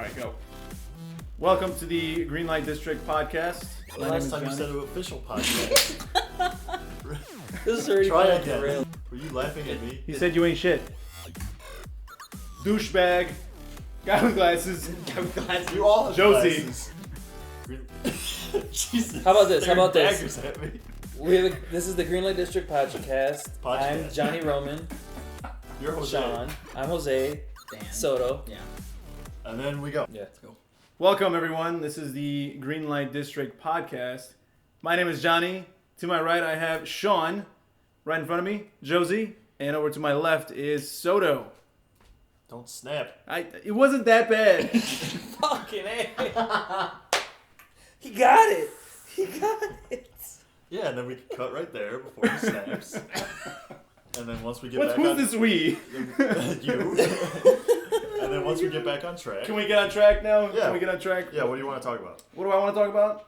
Alright, go. Welcome to the Lyte District podcast. The last time you said an official podcast. This is already Try going again. derailed. Were you laughing at me? He said you ain't shit. Douchebag. Guy with glasses. You all have Josie. glasses. Jesus. How about this? How Staring about this? daggers at me. This is the Lyte District podcast. I'm Johnny Roman. You're Jose. Sean. I'm Jose. Dan. Soto. Yeah. And then we go. Yeah. Let's go. Welcome, everyone. This is the Lyte District podcast. My name is Johnny. To my right, I have Sean. Right in front of me, Josie. And over to my left is Soto. Don't snap. It wasn't that bad. Fucking A. He got it. He got it. Yeah, and then we can cut right there before he snaps. And then once we get back Who's on... this we? You. And then once we get back on track... Can we get on track now? Yeah. Can we get on track? Yeah, what do you want to talk about? What do I want to talk about?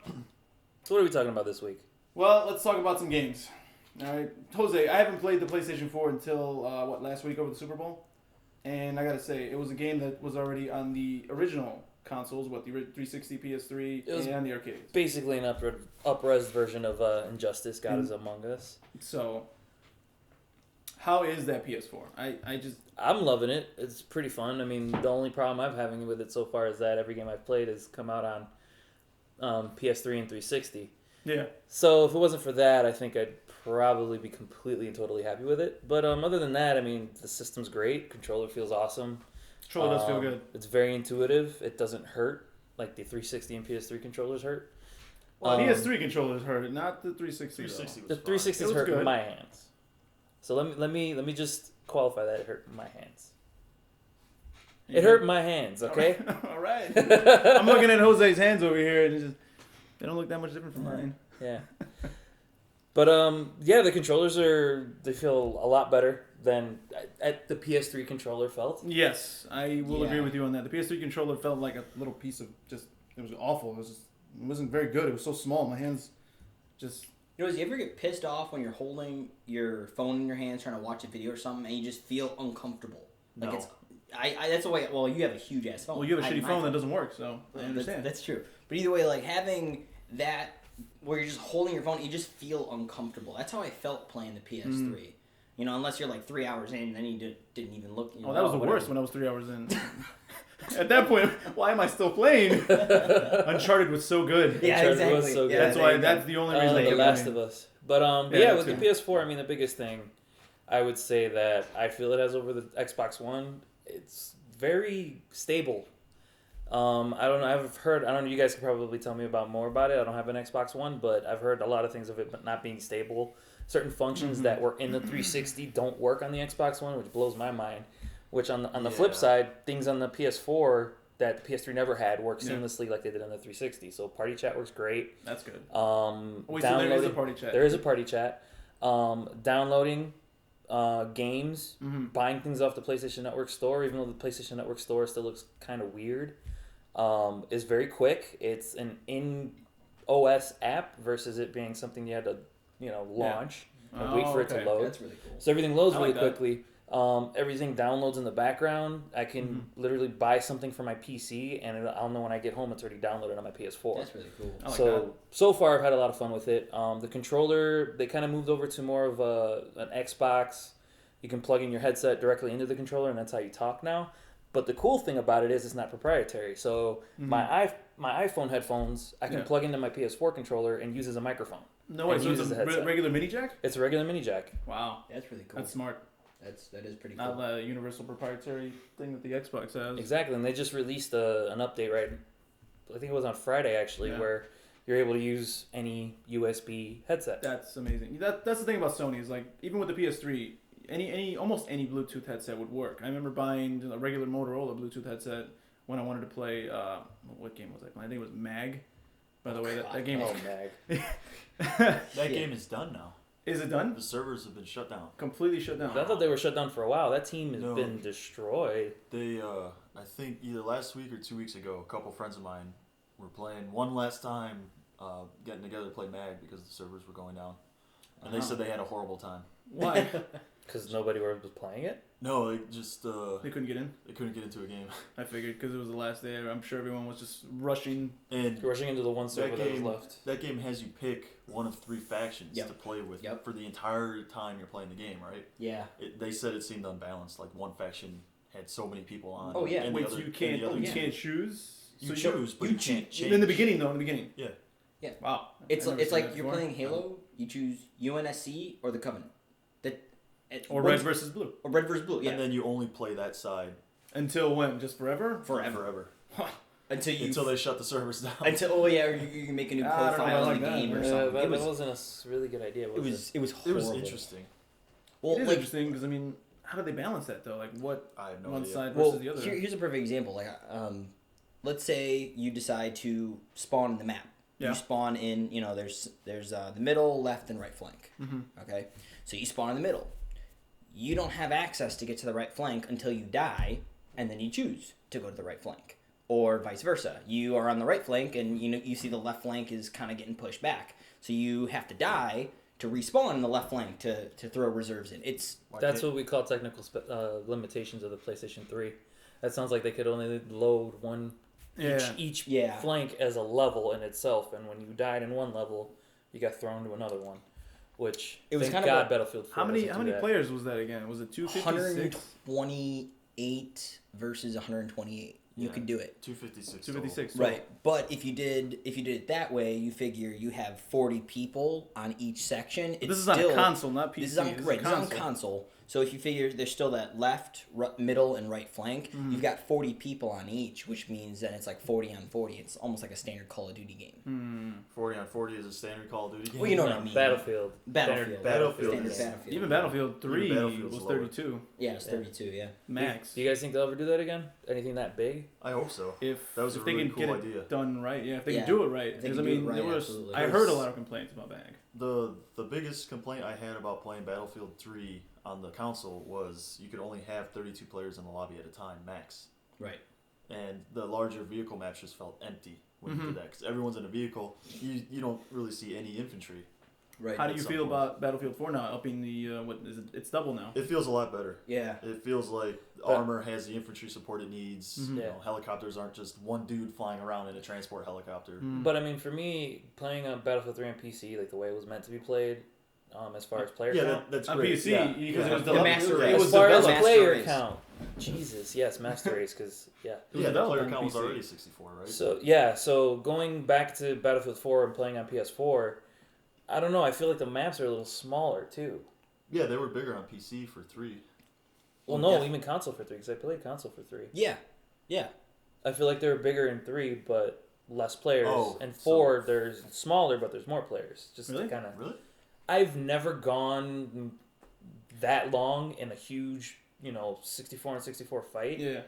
So what are we talking about this week? Well, let's talk about some games. All right, Jose, I haven't played the PlayStation 4 until, last week over the Super Bowl? And I gotta say, it was a game that was already on the original consoles, the 360, PS3, and the arcades. Basically an up-res version of Injustice, God is Among Us. So, how is that PS4? I'm loving it. It's pretty fun. I mean, the only problem I'm having with it so far is that every game I've played has come out on PS3 and 360. Yeah. So if it wasn't for that, I think I'd probably be completely and totally happy with it. But other than that, I mean, the system's great. Controller feels awesome. Controller does feel good. It's very intuitive. It doesn't hurt like the 360 and PS3 controllers hurt. Well, PS3 controllers hurt, not the 360. 360 was The 360s hurt good. in my hands. So let me just qualify that it hurt in my hands. It hurt in my hands, okay? All right. I'm looking at Jose's hands over here, and it's just, they don't look that much different from mine. Yeah. But yeah, the controllers they feel a lot better than the PS3 controller felt. Yes, I will Yeah. agree with you on that. The PS3 controller felt like a little piece of it was awful. It wasn't very good. It was so small. My hands just... You know, do you ever get pissed off when you're holding your phone in your hands trying to watch a video or something and you just feel uncomfortable? Like No. it's, I that's the way. Well, you have a huge ass phone. Well, you have a I shitty my phone that doesn't work, so I That's, understand. that's true. But either way, like having that where you're just holding your phone, you just feel uncomfortable. That's how I felt playing the PS3. You know, unless you're like 3 hours in, then you didn't even look. You know, That was the whatever. worst when I was 3 hours in. At that point, why am I still playing? Uncharted was so good. Yeah, Uncharted exactly. was so good. Yeah, That's there why. you go. That's the only reason I The kept Last playing. of Us. But Yeah, yeah, that with too. the PS4, I mean, the biggest thing I would say that I feel it has over the Xbox One, it's very stable. I don't know. I don't know. You guys can probably tell me about more about it. I don't have an Xbox One, but I've heard a lot of things of it, but not being stable. Certain functions that were in the 360 don't work on the Xbox One, which blows my mind. Which on the flip side, things on the PS4 that the PS3 never had work seamlessly like they did on the 360. So party chat works great. That's good. Wait, so there is a party chat. There is a party chat. Downloading games, buying things off the PlayStation Network store, even though the PlayStation Network store still looks kind of weird, is very quick. It's an in-OS app versus it being something you had to, launch and wait for it to load. That's really cool. So everything loads I really like that. quickly. Everything downloads in the background. I can literally buy something for my PC, and I'll know when I get home it's already downloaded on my PS4. That's really cool. I like that. So far I've had a lot of fun with it. The controller, they kind of moved over to more of an Xbox. You can plug in your headset directly into the controller, and that's how you talk now. But the cool thing about it is it's not proprietary. So my iPhone headphones, I can plug into my PS4 controller and use as a microphone. No way. And So use it's as a a headset. regular mini jack? It's a regular mini jack. Wow. That's really cool. That's smart. That is pretty cool. Not the universal proprietary thing that the Xbox has. Exactly, and they just released an update, right? I think it was on Friday, actually, where you're able to use any USB headset. That's amazing. That's the thing about Sony is like even with the PS3, almost any Bluetooth headset would work. I remember buying a regular Motorola Bluetooth headset when I wanted to play. What game was I playing? I think it was Mag. By the way, that game was. Mag. That game is done now. Is it done? The servers have been shut down. Completely shut down. I thought they were shut down for a while. That team has No. been destroyed. They, I think either last week or 2 weeks ago, a couple friends of mine were playing one last time, getting together to play Mag because the servers were going down. And they said they had a horrible time. Why? Because nobody was playing it? No, they just They couldn't get in. they couldn't get into a game. I figured because it was the last day. I'm sure everyone was just rushing. And Rushing into the one server that was game, left. that game has you pick one of 3 factions Yep. to play with Yep. for the entire time you're playing the game, right? Yeah. They said it seemed unbalanced. Like one faction had so many people on. Oh, yeah. and the Wait, other- so you and can't the other you team- can't choose. You So choose, but you you can't choose- change. in the beginning though. In the beginning. Yeah. Yeah. Wow. It's I've never it's seen like that you're before. playing Halo. You choose UNSC or the Covenant. Or red versus blue. Or red versus blue. Yeah. And then you only play that side Until when? Just forever? forever. until They shut the servers down. or you can make a new I don't know profile about in the that. game or Yeah, something. that it was wasn't a really good idea, was it was It horrible. was interesting. Well, It is like, interesting because I mean, how do they balance that though? Like what I have no one idea. side versus well, the other? here's a perfect example. Like, let's say you decide to spawn in the map. Yeah. You spawn in, there's the middle, left, and right flank. Mm-hmm. Okay, so you spawn in the middle. You don't have access to get to the right flank until you die, and then you choose to go to the right flank, or vice versa. You are on the right flank, and you see the left flank is kind of getting pushed back, so you have to die to respawn in the left flank to throw reserves in. It's That's what we call technical limitations of the PlayStation 3. That sounds like they could only load one Yeah. each Yeah. flank as a level in itself, and when you died in one level, you got thrown to another one. Which It was thank kind of God a- Battlefield 4 How many doesn't do that. players was that again? Was it 256? 128 versus 128. You Yeah. could do it. 256. 256. Right, but if you did it that way, you figure you have 40 people on each section. It's This is still, on a console, not PC. This is on This right. This is on console. So if you figure there's still that left, middle, and right flank, you've got 40 people on each, which means then it's like 40 on 40. It's almost like a standard Call of Duty game. 40 on 40 is a standard Call of Duty game. Well, you know what I mean. Battlefield. Battlefield. Battlefield, Standard yes. Battlefield. Even Battlefield 3 Battlefield's was lower. 32 Yeah, it's 32. Yeah. max. Do you guys think they'll ever do that again? Anything that big? I hope so. If That was if a they really can cool get idea. it done right, yeah, if they Yeah. can do it right. If they Because I can do it mean, right, there was absolutely. I heard a lot of complaints about Bag. The biggest complaint I had about playing Battlefield 3 on the console was you could only have 32 players in the lobby at a time, max. Right. And the larger vehicle maps just felt empty when you did that. Because everyone's in a vehicle. You don't really see any infantry. Right. How do at you some feel point. about Battlefield 4 now? Upping the what is it? It's double now. It feels a lot better. Yeah. It feels like armor has the infantry support it needs. Mhm. You Yeah. know, helicopters aren't just one dude flying around in a transport helicopter. But I mean, for me, playing on Battlefield 3 on PC, like the way it was meant to be played, as far as player Yeah, count. that's On great. PC, Yeah. because Yeah. it was The developed. master It race. was as far as developed. player race. count, Jesus, yes, master race, because yeah. It was Yeah, the developed player on count was PC. already 64, right? So yeah, so going back to Battlefield 4 and playing on PS4, I don't know. I feel like the maps are a little smaller too. Yeah, they were bigger on PC for 3. Well, no, even console for 3, because I played console for 3. Yeah. Yeah. I feel like they were bigger in 3, but less players. Oh, and so- 4, there's smaller, but there's more players. Just Really? kind of. Really? I've never gone that long in a huge, 64 and 64 fight Yeah.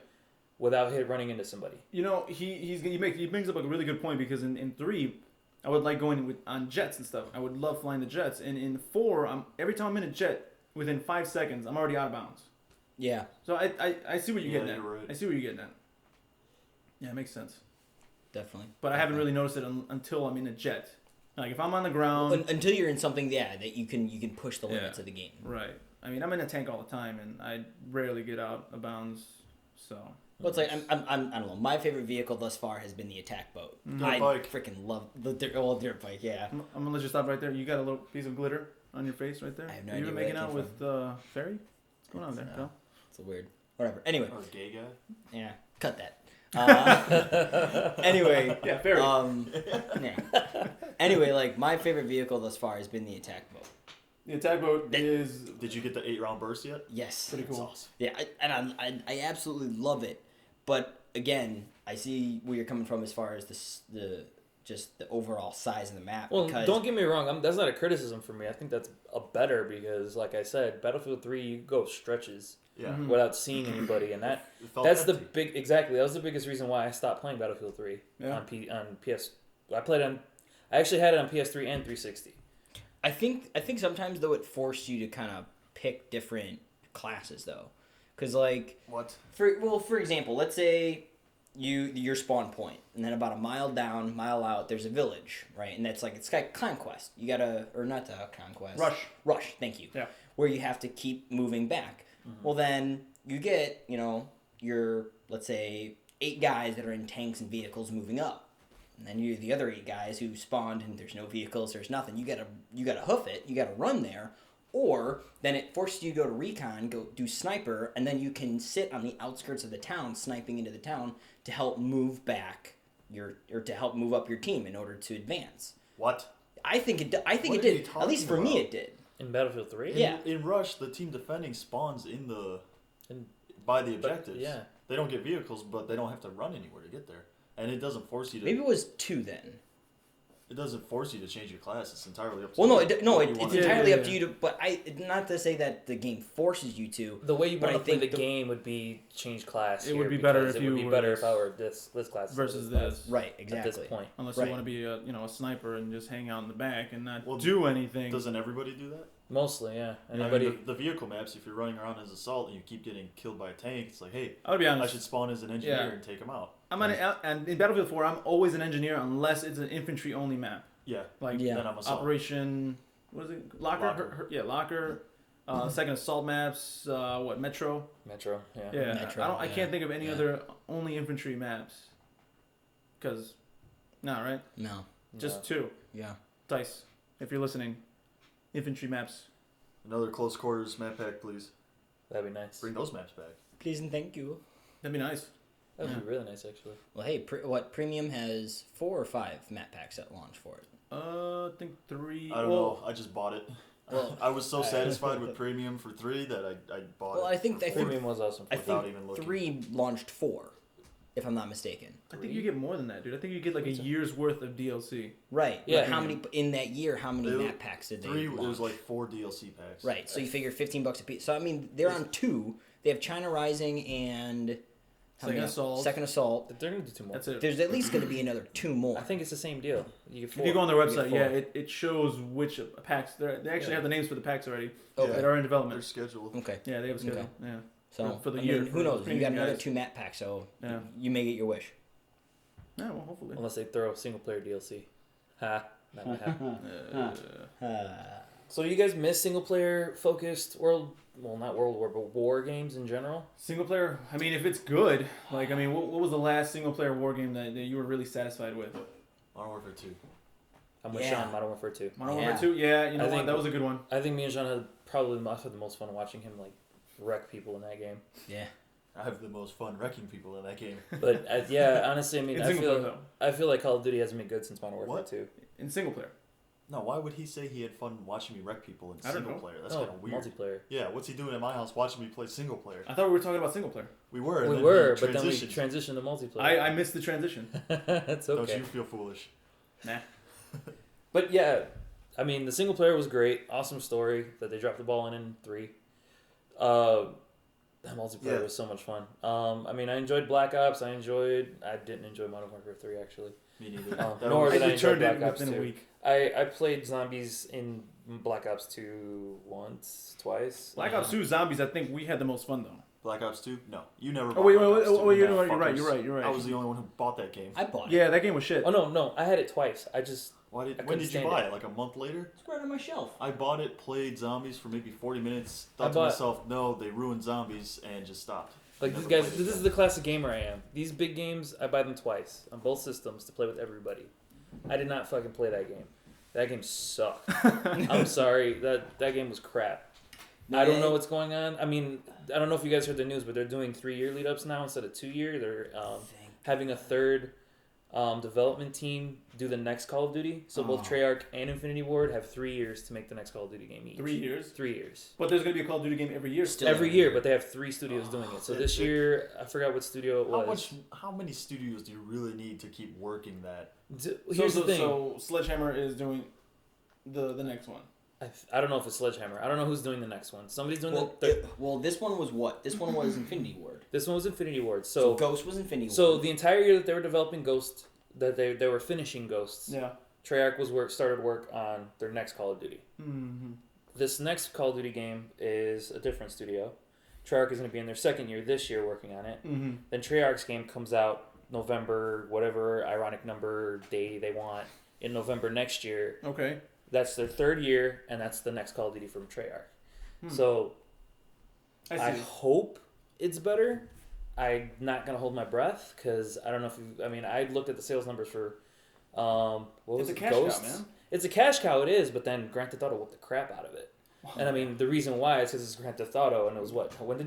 without running into somebody. You know, he brings up a really good point because in 3, I would like going on jets and stuff. I would love flying the jets. And in 4, every time I'm in a jet, within 5 seconds, I'm already out of bounds. Yeah. So I see what you're Yeah, getting at. you're right. I see what you're getting at. Yeah, it makes sense. Definitely. But I haven't really noticed it until I'm in a jet. Like if I'm on the ground, Until you're in something, that you can push the Yeah. limits of the game. right? I mean, I'm in a tank all the time, and I rarely get out of bounds. So Well, it's like I don't know. My favorite vehicle thus far has been the attack boat. I bike. freaking love the dirt bike. Yeah. I'm gonna let you stop right there. You got a little piece of glitter on your face right there. I have no you idea were where making that out came with Ferry. What's going on there, No. Phil? It's a weird. Whatever. Anyway. Oh, gay guy? Yeah. Cut that. Anyway. Yeah, Ferry. Yeah. Anyway, like my favorite vehicle thus far has been the attack boat. The attack boat is Did you get the 8-round burst yet? Yes. pretty That's cool. awesome. Yeah, I absolutely love it, but again, I see where you're coming from as far as the overall size of the map. Well, because don't get me wrong. That's not a criticism for me. I think that's a better because, like I said, Battlefield 3, you go stretches Yeah. Mhm. without seeing anybody, and It felt that's empty. the big exactly. That was the biggest reason why I stopped playing Battlefield 3 Yeah. on PS. I actually had it on PS3 and 360. I think sometimes though it forced you to kind of pick different classes though, because like What? for example, let's say your spawn point, and then about a mile down, mile out, there's a village, right? And that's like it's got conquest. You gotta, or not the conquest. Rush. Thank you. Yeah. Where you have to keep moving back. Well, then you get your, let's say, 8 guys that are in tanks and vehicles moving up, and then you're the other 8 guys who spawned and there's no vehicles, there's nothing. You gotta hoof it. You gotta run there. Or then it forces you to go to recon, go do sniper, and then you can sit on the outskirts of the town, sniping into the town to help move back to help move up your team in order to advance. What? I think it What it are you did. At least for talking me, about? it did. In Battlefield 3? Yeah. In Rush, the team defending spawns by the objectives. Yeah. They don't get vehicles, but they don't have to run anywhere to get there. And it doesn't force you to. Maybe it was 2 then. It doesn't force you to change your class. It's entirely up to Well, you. no, what you it's wanna entirely do. up to you to. But not to say that the game forces you to. The way you But want I to play the think game would be change class. It here would be better because if it would you be were better this- if I were this class versus class this. Right, at exactly. this point. Unless Right. you want to be a sniper and just hang out in the back and not Well, do anything. Doesn't everybody do that? Mostly, yeah. I mean, Anybody? the vehicle maps, if you're running around as assault and you keep getting killed by a tank, it's like, hey, I'll be I honest. should spawn as an engineer Yeah. and take them out. And in Battlefield 4, I'm always an engineer unless it's an infantry only map. Yeah. Like Yeah. Then I'm assault. Operation, what is it? Locker? Locker. Locker. Second assault maps. Metro. Metro, yeah. Yeah. Metro, I yeah. can't think of any Yeah. other only infantry maps. Cause, no, right? No. Just 2. Yeah. Dice, if you're listening, infantry maps. Another close quarters map pack, please. That'd be nice. Bring those maps back. Please and thank you. That'd be nice. That'd Yeah. be really nice, actually. Well, hey, Premium has 4 or 5 map packs at launch for it. I think 3. I don't know. I just bought it. Well, I was so satisfied with premium for 3 that I bought Well, it. I think for I four. Premium was awesome. I Without think even looking. 3 launched 4, if I'm not mistaken. I think you get more than that, dude. I think you get like a year's worth of DLC. Right. Yeah. But how many in that year? How many There- map packs did they 3, launch? there's like 4 DLC packs. Right. So you figure $15 a piece. So I mean, they're on 2. They have China Rising and how Second many? Assault. Second Assault. They're gonna do 2 more. That's it. There's at least going to be another 2 more. I think it's the same deal. You get If 4. you go on their You get website, 4. yeah, it shows which packs. They actually have the names for the packs already Okay. that are in They're development. scheduled. Okay. Yeah, they have a schedule. Okay. Yeah. So For the I year, mean, for who the knows? You premium got another guys. 2 map packs, so Yeah. you may get your wish. Yeah, well, hopefully. Unless they throw single player DLC. Ha. That might happen. So you guys miss single player focused not World War, but war games in general? Single player. I mean, if it's good, like, I mean, what was the last single player war game that you were really satisfied with? Modern Warfare 2. I'm with Yeah. Sean, Modern Warfare 2. Modern Yeah. Warfare 2. Yeah, you know I what? think- That was a good one. I think me and Sean had probably the most fun watching him like wreck people in that game. Yeah. I have the most fun wrecking people in that game. But yeah, honestly, I mean, In I single player, feel though. I feel like Call of Duty hasn't been good since Modern Warfare What? 2. In single player. No, why would he say he had fun watching me wreck people in I don't single know. player? That's Oh, kind of weird. multiplayer. Yeah, what's he doing at my house watching me play single player? I thought we were talking about single player. We were. and We then were, he but then we transitioned. transitioned to multiplayer. I missed the transition. That's Don't okay. you feel foolish? Nah. But yeah, I mean, the single player was great. Awesome story that they dropped the ball in 3. That multiplayer Yeah. was so much fun. I mean, I enjoyed Black Ops. I didn't enjoy Modern Warfare 3 actually. Me neither. Oh, That nor was- did I I enjoy returned it Black Ops within 2. a week. I played zombies in Black Ops 2 once, twice. Black Ops 2 Zombies, I think we had the most fun, though. Black Ops 2? No. You never Oh, bought wait, Black Ops 2. you're right, Fuckers. you're right. I was the only one who bought that game. I bought it. Yeah, that game was shit. Oh no, I had it twice. I just Why I did, when couldn't did you stand buy it. it? Like a month later? It's right on my shelf. I bought it, played zombies for maybe 40 minutes, I thought to bought- myself, no, they ruined zombies, and just stopped. like Never these guys. played it This is again. the classic gamer I am. These big games, I buy them twice on both systems to play with everybody. I did not fucking play that game. That game sucked. I'm sorry. That game was crap. I don't know what's going on. I mean, I don't know if you guys heard the news, but they're doing 3-year lead ups now instead of 2-year. They're having a third development team do the next Call of Duty. So both Oh. Treyarch and Infinity Ward have 3 years to make the next Call of Duty game each. 3 years? 3 years. But there's going to be a Call of Duty game every year. Still Every year, but they have 3 studios doing it. So this it- year, I forgot what studio it was. How many studios do you really need to keep working that? Here's the thing. So Sledgehammer is doing the next one. I don't know if it's Sledgehammer. I don't know who's doing the next one. Somebody's doing Well, the this one was what? This one was Infinity Ward. This one was Infinity Ward. So So Ghost was Infinity Ward. so the entire year that they were developing Ghost, that they were finishing Ghosts. Yeah. Treyarch started work on their next Call of Duty. Mm-hmm. This next Call of Duty game is a different studio. Treyarch is going to be in their second year this year working on it. Mm-hmm. Then Treyarch's game comes out November, whatever ironic number day they want in November next year. Okay. That's their 3rd year, and that's the next Call of Duty from Treyarch. So I hope it's better. I'm not gonna hold my breath because I don't know if you. I mean, I looked at the sales numbers for what was It's it? a cash Ghosts? cow, man. It's a cash cow. It is, but then Grand Theft Auto whooped the crap out of it. And I mean, the reason why is because it's Grand Theft Auto, and it was what? When did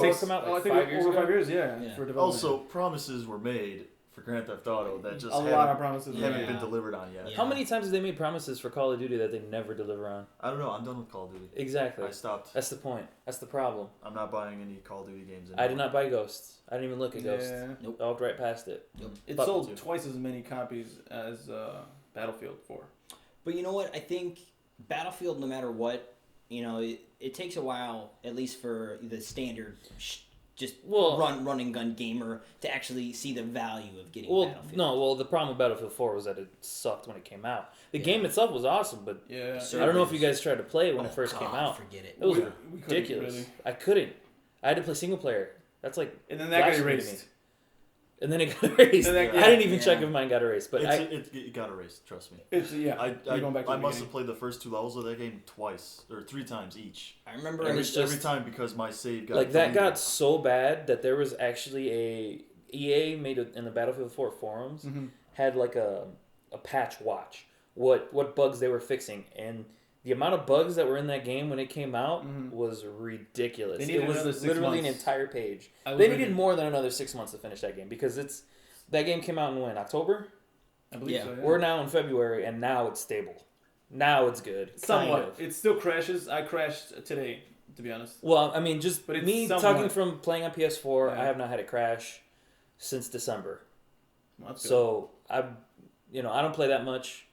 it come out? Like I think 5 years over ago. 5 years, yeah. For development. Also, promises were made for Grand Theft Auto that just a lot of promises. haven't Yeah. been delivered on yet. Yeah. How many times have they made promises for Call of Duty that they never deliver on? I don't know. I'm done with Call of Duty. Exactly. I stopped. That's the point. That's the problem. I'm not buying any Call of Duty games anymore. I did not buy Ghosts. I didn't even look at Ghosts. Yeah. Nope. I walked right past it. It But- sold twice as many copies as Battlefield 4. But you know what? I think Battlefield, no matter what, it takes a while, at least for the standard run and gun gamer to actually see the value of getting Battlefield. The problem with Battlefield 4 was that it sucked when it came out. The game itself was awesome, but Yeah. I don't know if you guys tried to play it when it first came out. Forget it. It was We couldn't, ridiculous. really. I couldn't. I had to play single player. That's like And then that got blasphemy to me. erased. And then it got erased. And that- I didn't even yeah. check if mine got erased, but It got erased. Trust me. It's yeah. I you're going back to the must beginning. have played the first 2 levels of that game twice or 3 times each. I remember It Every, was just- every time because my save got like that deleted. got so bad that there was actually EA made it in the Battlefield 4 forums had like a patch watch what bugs they were fixing, and the amount of bugs that were in that game when it came out was ridiculous. They needed It was another 6 literally an months. entire page. I was They ready. needed more than another 6 months to finish that game because that game came out in when? October? I believe Yeah. so. Yeah. We're now in February, and now it's stable. Now it's good. Somewhat. Kind of. It still crashes. I crashed today, to be honest. Well, I mean, just But it's me somewhat. talking from playing on PS4, Yeah. I have not had it crash since December. Well, that's good. So I don't play that much.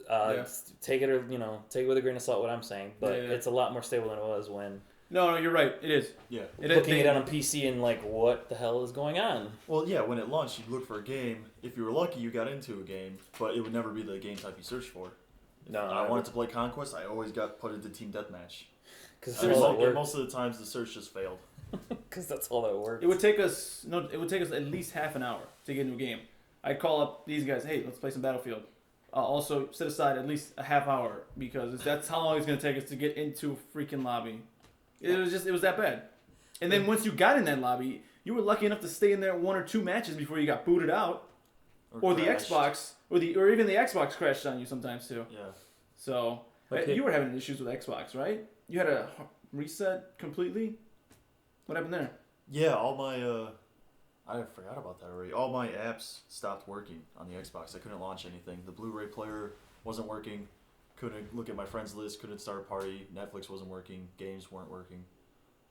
Yeah. Take it or take it with a grain of salt what I'm saying, but Yeah. it's a lot more stable than it was when No, you're right. It is. Yeah. looking at it on PC and like, what the hell is going on? Well, yeah. When it launched, you'd look for a game. If you were lucky, you got into a game, but it would never be the game type you searched for. No, I wanted to play Conquest. I always got put into Team Deathmatch. because And that's all that works. most of the times, the search just failed. Because that's all that works. It would take us at least half an hour to get into a game. I'd call up these guys. Hey, let's play some Battlefield. Also set aside at least a half hour because that's how long it's going to take us to get into a freaking lobby. It was that bad. And then once you got in that lobby, you were lucky enough to stay in there 1 or 2 matches before you got booted out, or the crashed. Xbox, or even the Xbox crashed on you sometimes too. Yeah. So Okay. you were having issues with Xbox, right? You had a reset completely. What happened there? Yeah, all my I forgot about that already. All my apps stopped working on the Xbox. I couldn't launch anything. The Blu-ray player wasn't working. Couldn't look at my friends list. Couldn't start a party. Netflix wasn't working. Games weren't working.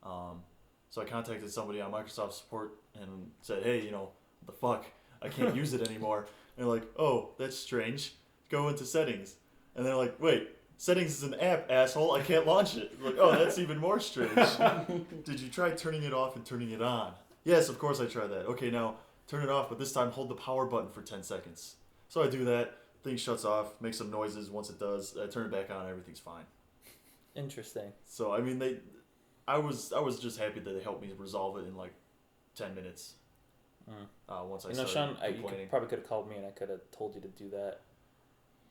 So I contacted somebody on Microsoft support and said, "Hey, what the fuck? I can't use it anymore." And they're like, "Oh, that's strange. Go into settings." And they're like, "Wait, settings is an app, asshole. I can't launch it." I'm like, "Oh, that's even more strange." Did you try turning it off and turning it on? Yes, of course I tried that. Okay, now turn it off, but this time hold the power button for 10 seconds. So I do that. Thing shuts off, makes some noises. Once it does, I turn it back on. Everything's fine. Interesting. So I mean, I was just happy that they helped me resolve it in like 10 minutes. Once I started Sean, you complaining. probably could have called me and I could have told you to do that.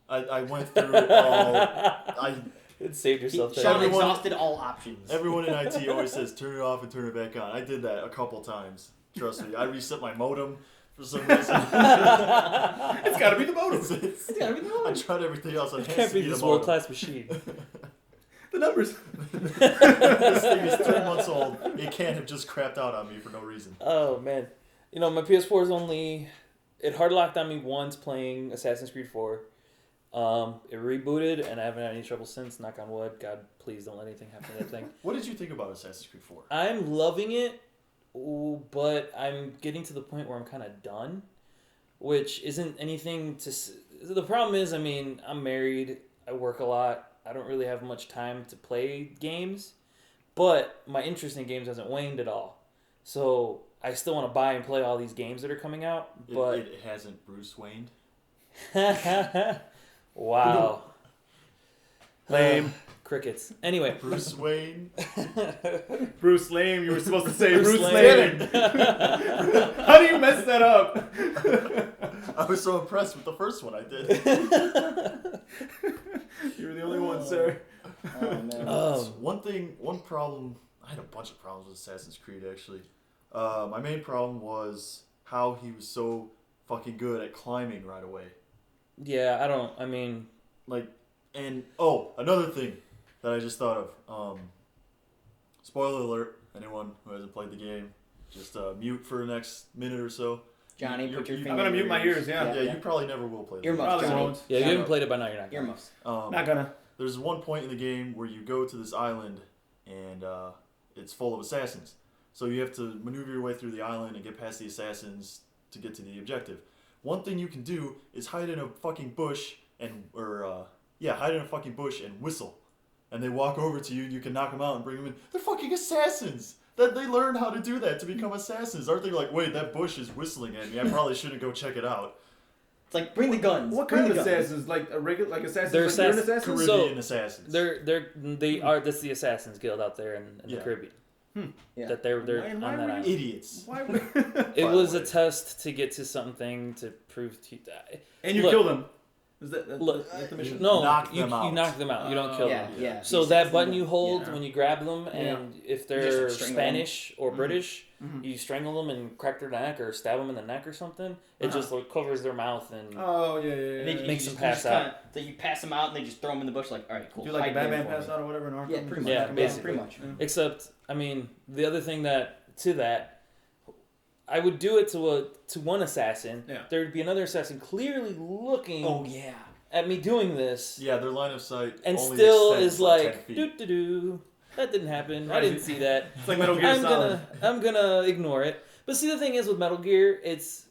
I went through all. It saved yourself Sean time. Everyone- exhausted all options. Everyone in IT always says turn it off and turn it back on. I did that a couple times. Trust me. I reset my modem for some reason. It's got to be the modem. It's gotta be the I one. tried everything else. It It has can't to be be this the world modem. class machine. The numbers. This thing is 3 months old. It can't have just crapped out on me for no reason. Oh man, my PS4 is it hard locked on me once playing Assassin's Creed 4. It rebooted and I haven't had any trouble since. Knock on wood. God, please don't let anything happen to that thing. What did you think about Assassin's Creed 4? I'm loving it, but I'm getting to the point where I'm kind of done, which isn't anything to. The problem is, I'm married. I work a lot. I don't really have much time to play games, but my interest in games hasn't waned at all. So I still want to buy and play all these games that are coming out, but It hasn't Bruce Wayne. wow. Lame. Crickets. Anyway. Bruce Wayne. Bruce Lame. You were supposed to say Bruce Bruce Lame. Lame. How do you mess that up? I was so impressed with the first one I did. You were the only one, sir. Oh man. One problem. I had a bunch of problems with Assassin's Creed actually. My main problem was how he was so fucking good at climbing right away. Yeah, Another thing that I just thought of. Spoiler alert, anyone who hasn't played the game, just mute for the next minute or so. Johnny, put your finger. I'm gonna mute my ears. Yeah. Yeah, you probably never will play the game. Earmuffs, Probably Johnny. won't. Yeah, you haven't played it by now, you're not gonna. Earmuffs. Not gonna. There's one point in the game where you go to this island and it's full of assassins. So you have to maneuver your way through the island and get past the assassins to get to the objective. One thing you can do is hide in a fucking bush hide in a fucking bush and whistle. And they walk over to you and you can knock them out and bring them in. They're fucking assassins! That they learned how to do that to become assassins. Aren't they like, wait, that bush is whistling at me. I probably shouldn't go check it out. It's like bring the guns. What bring kind of the guns. assassins? Like a regular, like assassins? They're like you're an assassins. assassin? Caribbean assassins. They are. That's the Assassins Guild out there in the Yeah. Caribbean. Yeah. That they're And on why that were island. you- Idiots. Why would... It By the was a way. test to get to something to prove to you that. And you Look. kill them. Is that Look, that's the mission? No, Knock you them out. knock them out. You don't kill Yeah, them. yeah. So You that set button them you up. hold Yeah. when you grab them, and if they're just strangle them. Spanish or British, Mhm. you strangle them and crack their neck or stab them in the neck or something. It Uh-huh. just like covers their mouth and Oh, yeah, yeah, And yeah. they yeah. Makes just- them pass just out. kinda- so you pass them out and they just throw them in the bush like, all right, cool. Do like a hide there Batman for pass me. out or whatever in Arkham? Yeah, pretty much. Yeah, Knock 'em out. basically. Pretty much. Yeah. except, I mean, the other thing that I would do it to one assassin. Yeah. There'd be another assassin clearly looking Oh yeah. at me doing this, Yeah, their line of sight and only still extends is 10 like, feet. doo doo doo. That didn't happen. I Right. didn't see that. It's like Metal Gear Solid. I'm gonna ignore it. But see, the thing is with Metal Gear, it's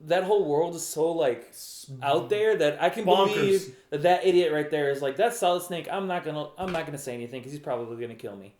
that whole world is so like out there that I can Bonkers. believe that idiot right there is like, that's Solid Snake. I'm not gonna say anything because he's probably gonna kill me.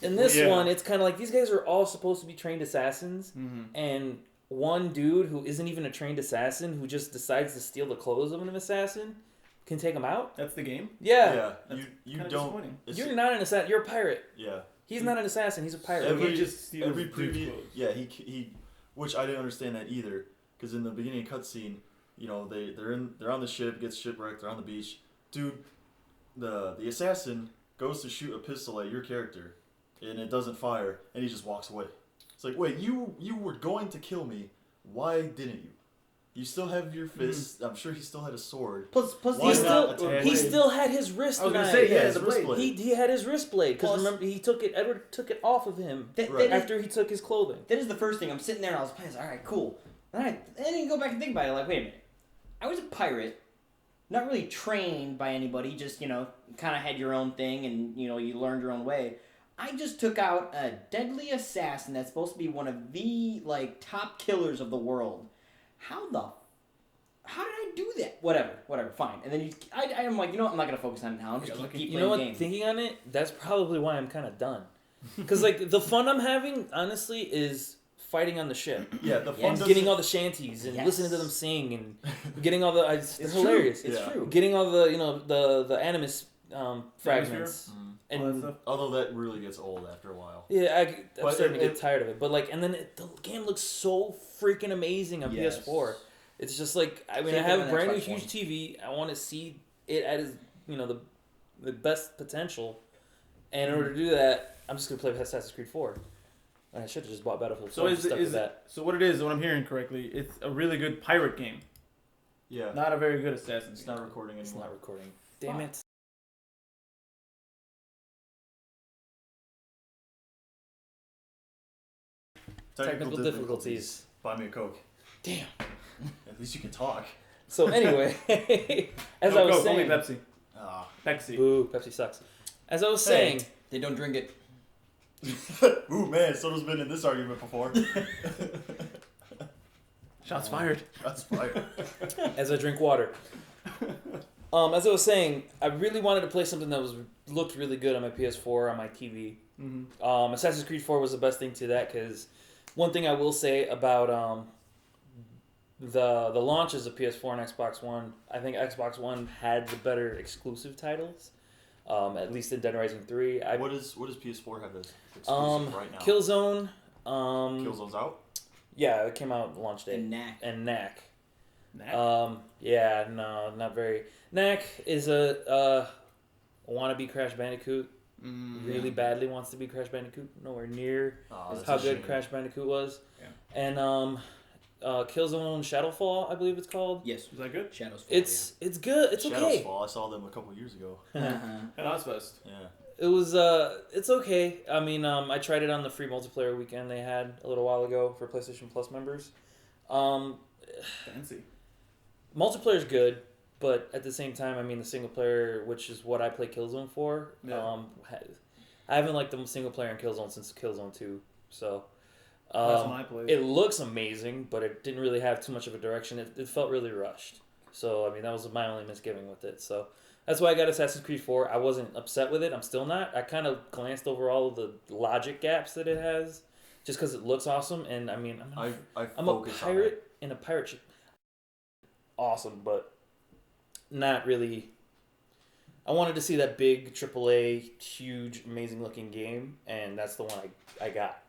In this Yeah. one, it's kind of like these guys are all supposed to be trained assassins, Mm-hmm. and one dude who isn't even a trained assassin who just decides to steal the clothes of an assassin can take him out. That's the game? Yeah, Yeah, That's you kinda don't. disappointing. it's- you're not an assassin. You're a pirate. Yeah. He's not an assassin. He's a pirate. Every- He just steals Every dude's previous, clothes. yeah, he, which I didn't understand that either, because in the beginning cutscene, you know, they're on the ship, gets shipwrecked, they're on the beach, dude. The assassin goes to shoot a pistol at your character, and it doesn't fire, and he just walks away. It's like, wait, you were going to kill me, why didn't you? You still have your fist. I'm sure he still had a sword. Plus, Why He not still attack? he still had his wrist I was gonna knife. say, yeah, his the wrist blade. blade. He had his wrist blade because Plus- remember he took it. Edward took it off of him Right. after he took his clothing. that is the first thing. I'm sitting there and I was playing. All right, cool. And then you go back and think about it. Like, wait a minute. I was a pirate, not really trained by anybody. Just kind of had your own thing, and you learned your own way. I just took out a deadly assassin that's supposed to be one of the top killers of the world. How did I do that? Whatever, fine. And then I'm like, I'm not gonna focus on it now. I'm just Yeah, keep You know playing what? the game. Thinking on it, that's probably why I'm kind of done. Because like the fun I'm having, honestly, is fighting on the ship. Yeah, the fun Yes. doesn't. Getting all the shanties and Yes. listening to them sing and getting all the it's It's hilarious. True. It's Yeah. true. Getting all the animus fragments Mm. and All that stuff. Although that really gets old after a while. yeah, I'm But starting to it- get tired of it. But like, and then the game looks so freaking amazing on Yes. PS4. It's just like I mean, Same I thing have on a brand new Xbox huge One. TV. I want to see it at its the best potential, and in order to do that, I'm just gonna play Assassin's Creed 4. And I should have just bought Battlefield 4 So and is stuck with it, that. so what it is, what I'm hearing correctly, it's a really good pirate game, Yeah, not a very good Assassin's it's game. not recording It's anymore. not recording. Damn Fuck. it. Technical difficulties. Buy me a Coke. Damn. At least you can talk. So anyway, as No, I was Coke, saying, only Pepsi. Ah. Pepsi. boo, Pepsi sucks. As I was Hey. saying, They don't drink it. Ooh man, soda's been in this argument before. Shots fired. That's fire. as I drink water. As I was saying, I really wanted to play something that looked really good on my PS4 on my TV. Mm-hmm. Assassin's Creed 4 was the best thing to that because one thing I will say about the launches of PS4 and Xbox One, I think Xbox One had the better exclusive titles. At least in Dead Rising 3. What does PS4 have as exclusive right now? Killzone. Killzone's out? Yeah, it came out launch day. And Knack. Knack. Yeah, no, not very. Knack is a wannabe Crash Bandicoot. Really badly wants to be Crash Bandicoot. Nowhere near how good Crash Bandicoot was. Yeah. And Killzone Shadowfall, I believe it's called. Yes. Is that good? Shadows Fall. It's good. It's okay. Shadowfall, I saw them a couple years ago. At Ozfest. Yeah. It was it's okay. I mean, I tried it on the free multiplayer weekend they had a little while ago for PlayStation Plus members. Fancy. Multiplayer's good, but at the same time, I mean, the single player, which is what I play Killzone for. Yeah. I haven't liked the single player in Killzone since Killzone 2. So That's when I played. it looks amazing, but it didn't really have too much of a direction. It felt really rushed. So I mean, that was my only misgiving with it. So that's why I got Assassin's Creed 4. I wasn't upset with it. I'm still not. I kind of glanced over all of the logic gaps that it has, just because it looks awesome. And I mean, I'm a pirate in a pirate ship. Awesome, but not really. I wanted to see that big AAA, huge, amazing looking game, and that's the one I got.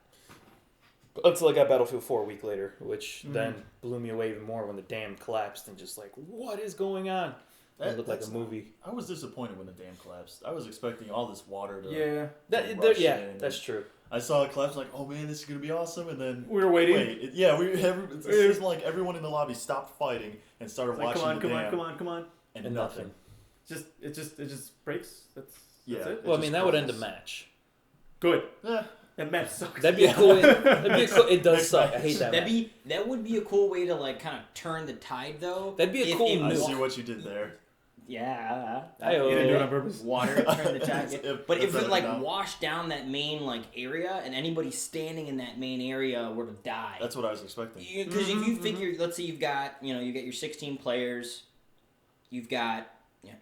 Until I got Battlefield 4 a week later, which then blew me away even more when the dam collapsed and just like, what is going on? It looked like a movie. I was disappointed when the dam collapsed. I was expecting all this water to That's true. I saw it collapse, like, oh man, this is gonna be awesome, and then We were waiting. It seemed like everyone in the lobby stopped fighting and started watching the dam. Come on. And nothing. It just breaks. That's it. Well, I mean, that would end a match. Good. Yeah. That match sucks. That'd be a cool. It does suck. I hate that. That would be a cool way to like kind of turn the tide, though. That'd be a cool I nuke. see what you did there. Yeah. I You didn't do it on purpose. Water turn the tide. But if it like down. washed down that main like area and anybody standing in that main area were to die. That's what I was expecting. Because if you figure, let's say you got your 16 players, you've got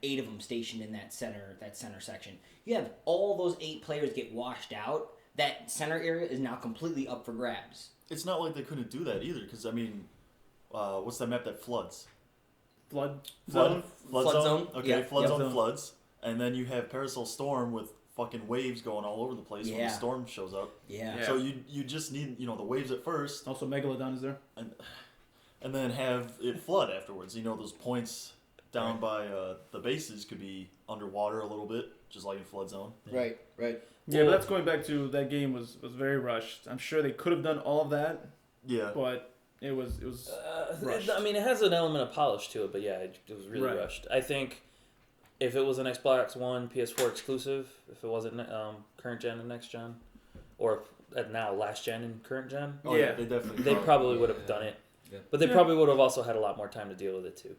8 of them stationed in that center section. You have all those 8 players get washed out. That center area is now completely up for grabs. It's not like they couldn't do that either, because I mean, what's that map that floods? Flood Flood zone. Okay, Yeah. flood zone Zone. floods, and then you have Parasol Storm with fucking waves going all over the place when Yeah. the storm shows up. Yeah. Yeah. So you just need the waves at first, Also, Megalodon is there. and then have it flood afterwards. Those points down by the bases could be underwater a little bit, just like in flood zone. Right. Yeah, but that's going back to that game was very rushed. I'm sure they could have done all of that, Yeah. but it was rushed. I mean, it has an element of polish to it, but yeah, it was really Right. rushed. I think if it was an Xbox One, PS4 exclusive, if it wasn't current gen and next gen, or now last gen and current gen, Oh Yeah. they definitely. they probably would have done it. Yeah. But they Yeah. probably would have also had a lot more time to deal with it too.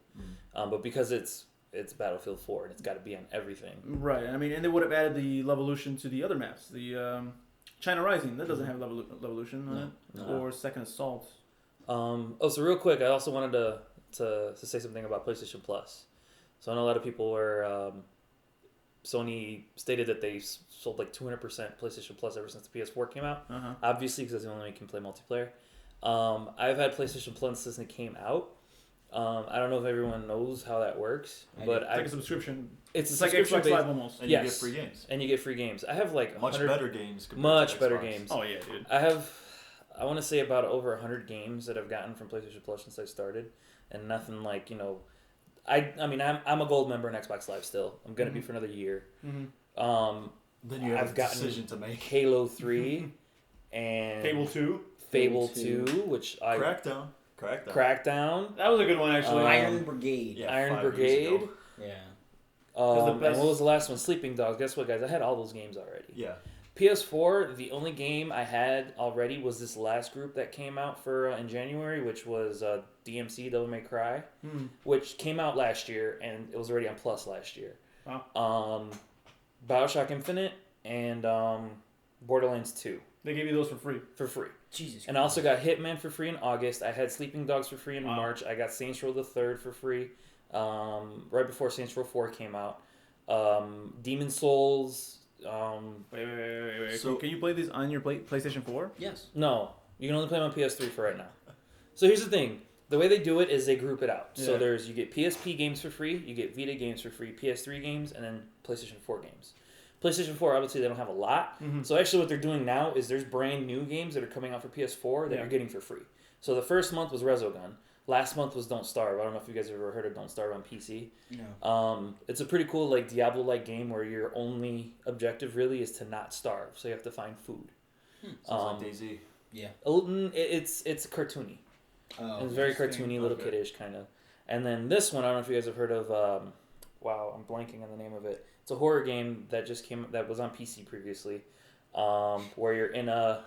But because it's Battlefield 4 and it's got to be on everything. Right. I mean, and they would have added the Levolution to the other maps. The China Rising that doesn't have Levolution on it, No. or Second Assault. So real quick, I also wanted to say something about PlayStation Plus. So I know a lot of people were Sony stated that they sold like 200% PlayStation Plus ever since the PS4 came out. Obviously, because that's the only way you can play multiplayer. I've had PlayStation Plus since it came out. I don't know if everyone knows how that works, but It's like a subscription. it's like subscription Xbox based, Live almost. And you get Yes. free games. and you get free games. I have like Much 100 better games. compared much to better Xbox. games. Oh yeah, dude. I want to say about over 100 games that I've gotten from PlayStation Plus since I started, and nothing like I mean I'm a gold member in Xbox Live still. I'm gonna be for another year. Mm-hmm. Then you have I've a gotten decision to make. Halo 3 and Fable 2. Fable Fable 2, which I Crackdown. Crackdown, That was a good one actually. Iron Brigade. Yeah, Iron 5 years Brigade. ago. Yeah. the And best- what was the last one? Sleeping Dogs. Guess what, guys? I had all those games already. Yeah. PS4, the only game I had already was this last group that came out for in January, which was DMC Devil May Cry, which came out last year, and it was already on Plus last year. Wow. Bioshock Infinite and Borderlands 2 They gave you those for free. Jesus. And I also got Hitman for free in August. I had Sleeping Dogs for free in Wow. March. I got Saints Row the Third for free right before Saints Row 4 came out. Demon Souls. Wait. So- Can you play these on your PlayStation 4? Yes. No, you can only play them on PS3 for right now. So here's the thing. The way they do it is they group it out. So Yeah. you get PSP games for free, you get Vita games for free, PS3 games, and then PlayStation 4 games. PlayStation 4, obviously, they don't have a lot. Mm-hmm. So actually what they're doing now is there's brand new games that are coming out for PS4 that Yeah. you're getting for free. So the first month was Resogun. Last month was Don't Starve. I don't know if you guys have ever heard of Don't Starve on PC. No. It's a pretty cool like Diablo-like game where your only objective really is to not starve. So you have to find food. Sounds like DayZ. Yeah. It's cartoony. Oh, It's very interesting. cartoony, little Okay. kiddish kind of. And then this one, I don't know if you guys have heard of. Wow, I'm blanking on the name of it. It's a horror game that just that was on PC previously, where you're in a.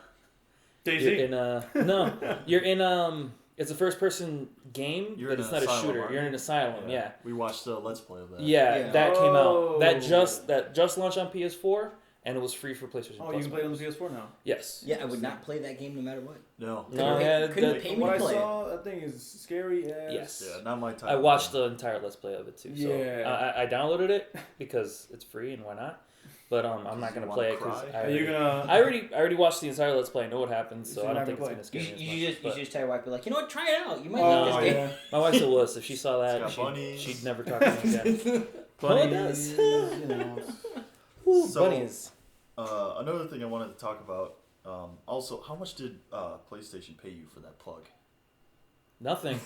DayZ. You're in a no. You're in It's a first-person game, You're but in it's an not a asylum, shooter. aren't You're in you? an asylum. Yeah. We watched a Let's Play of that. Yeah, Yeah. that came out. Oh. That just launched on PS4, and it was free for PlayStation Oh, Plus. you can play it on the PS4 now. Yes. Yeah, I would not play that game no matter what. No. No, pay- yeah, couldn't that- pay From me what to I play saw, that thing is scary as... Yes. Yeah, not my type. I of watched thing. the entire Let's Play of it too. So Yeah. I downloaded it because it's free and why not? But I'm not You gonna wanna play it because cry? Are you gonna... I already watched the entire Let's Play. I know what happens, so So I you're don't not think it's gonna gonna scare You, me as you, much. you just but just tell your wife, be like, you know what, try it out. You might Oh, like this yeah. my wife's a wuss. If she saw that, It's got bunnies. she'd never talk to me again. game. Oh, it does. you know. Ooh, So- bunnies. Another thing I wanted to talk about. Also, how much did PlayStation pay you for that plug? Nothing.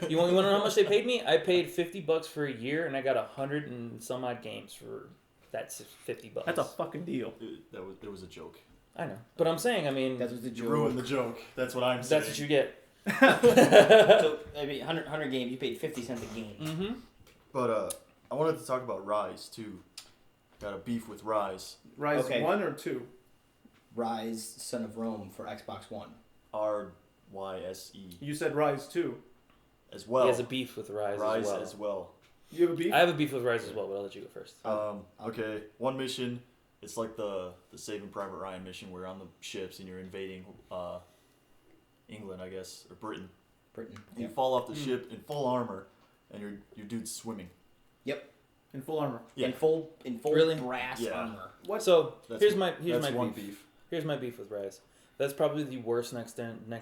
You want to know how much they paid me? I paid $50 for a year, and I got 100 and some odd games for that $50. That's a fucking deal. It was a joke. I know, but I'm saying, I mean, That was the You joke. ruined the joke. That's what I'm saying. that's what you get. So, I mean, 100 games, you paid 50 cents a game. Mm-hmm. But I wanted to talk about Rise too. Got a beef with Rise. Rise Okay. 1 or 2? Rise, Son of Rome for Xbox One. RYSE You said Rise 2. as well. He has a beef with Rise as well. You have a beef? I have a beef with Rise as well, but I'll let you go first. Okay, one mission. It's like the Saving Private Ryan mission where you're on the ships and you're invading England, I guess, or Britain. Britain. You Yeah. fall off the ship in full armor, and your dude's swimming. In full armor. Yeah. In full Really? brass Yeah. armor. What? So That's here's one- my that's one beef. Here's my beef with Rise. That's probably the worst next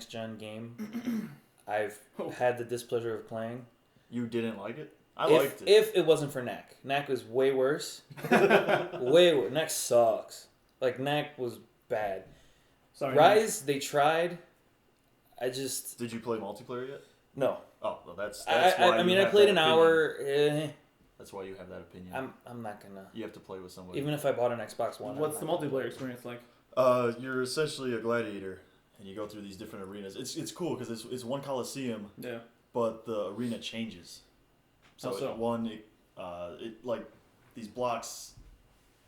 gen game I've Oh. had the displeasure of playing. You didn't like it? I liked it. If it wasn't for Knack. Knack was way worse. Way worse. Knack sucks. Like, Knack was bad. Sorry. Rise, they tried. I just... Did you play multiplayer yet? No. Oh, well, that's I why mean, you I have played that an opinion. hour. That's why you have that opinion. I'm not gonna... You have to play with somebody. Even if I bought an Xbox One. What's the I'm not gonna- multiplayer experience like? You're essentially a gladiator, and you go through these different arenas. It's cool because it's one coliseum, Yeah. but the arena changes. So, How so? it like these blocks.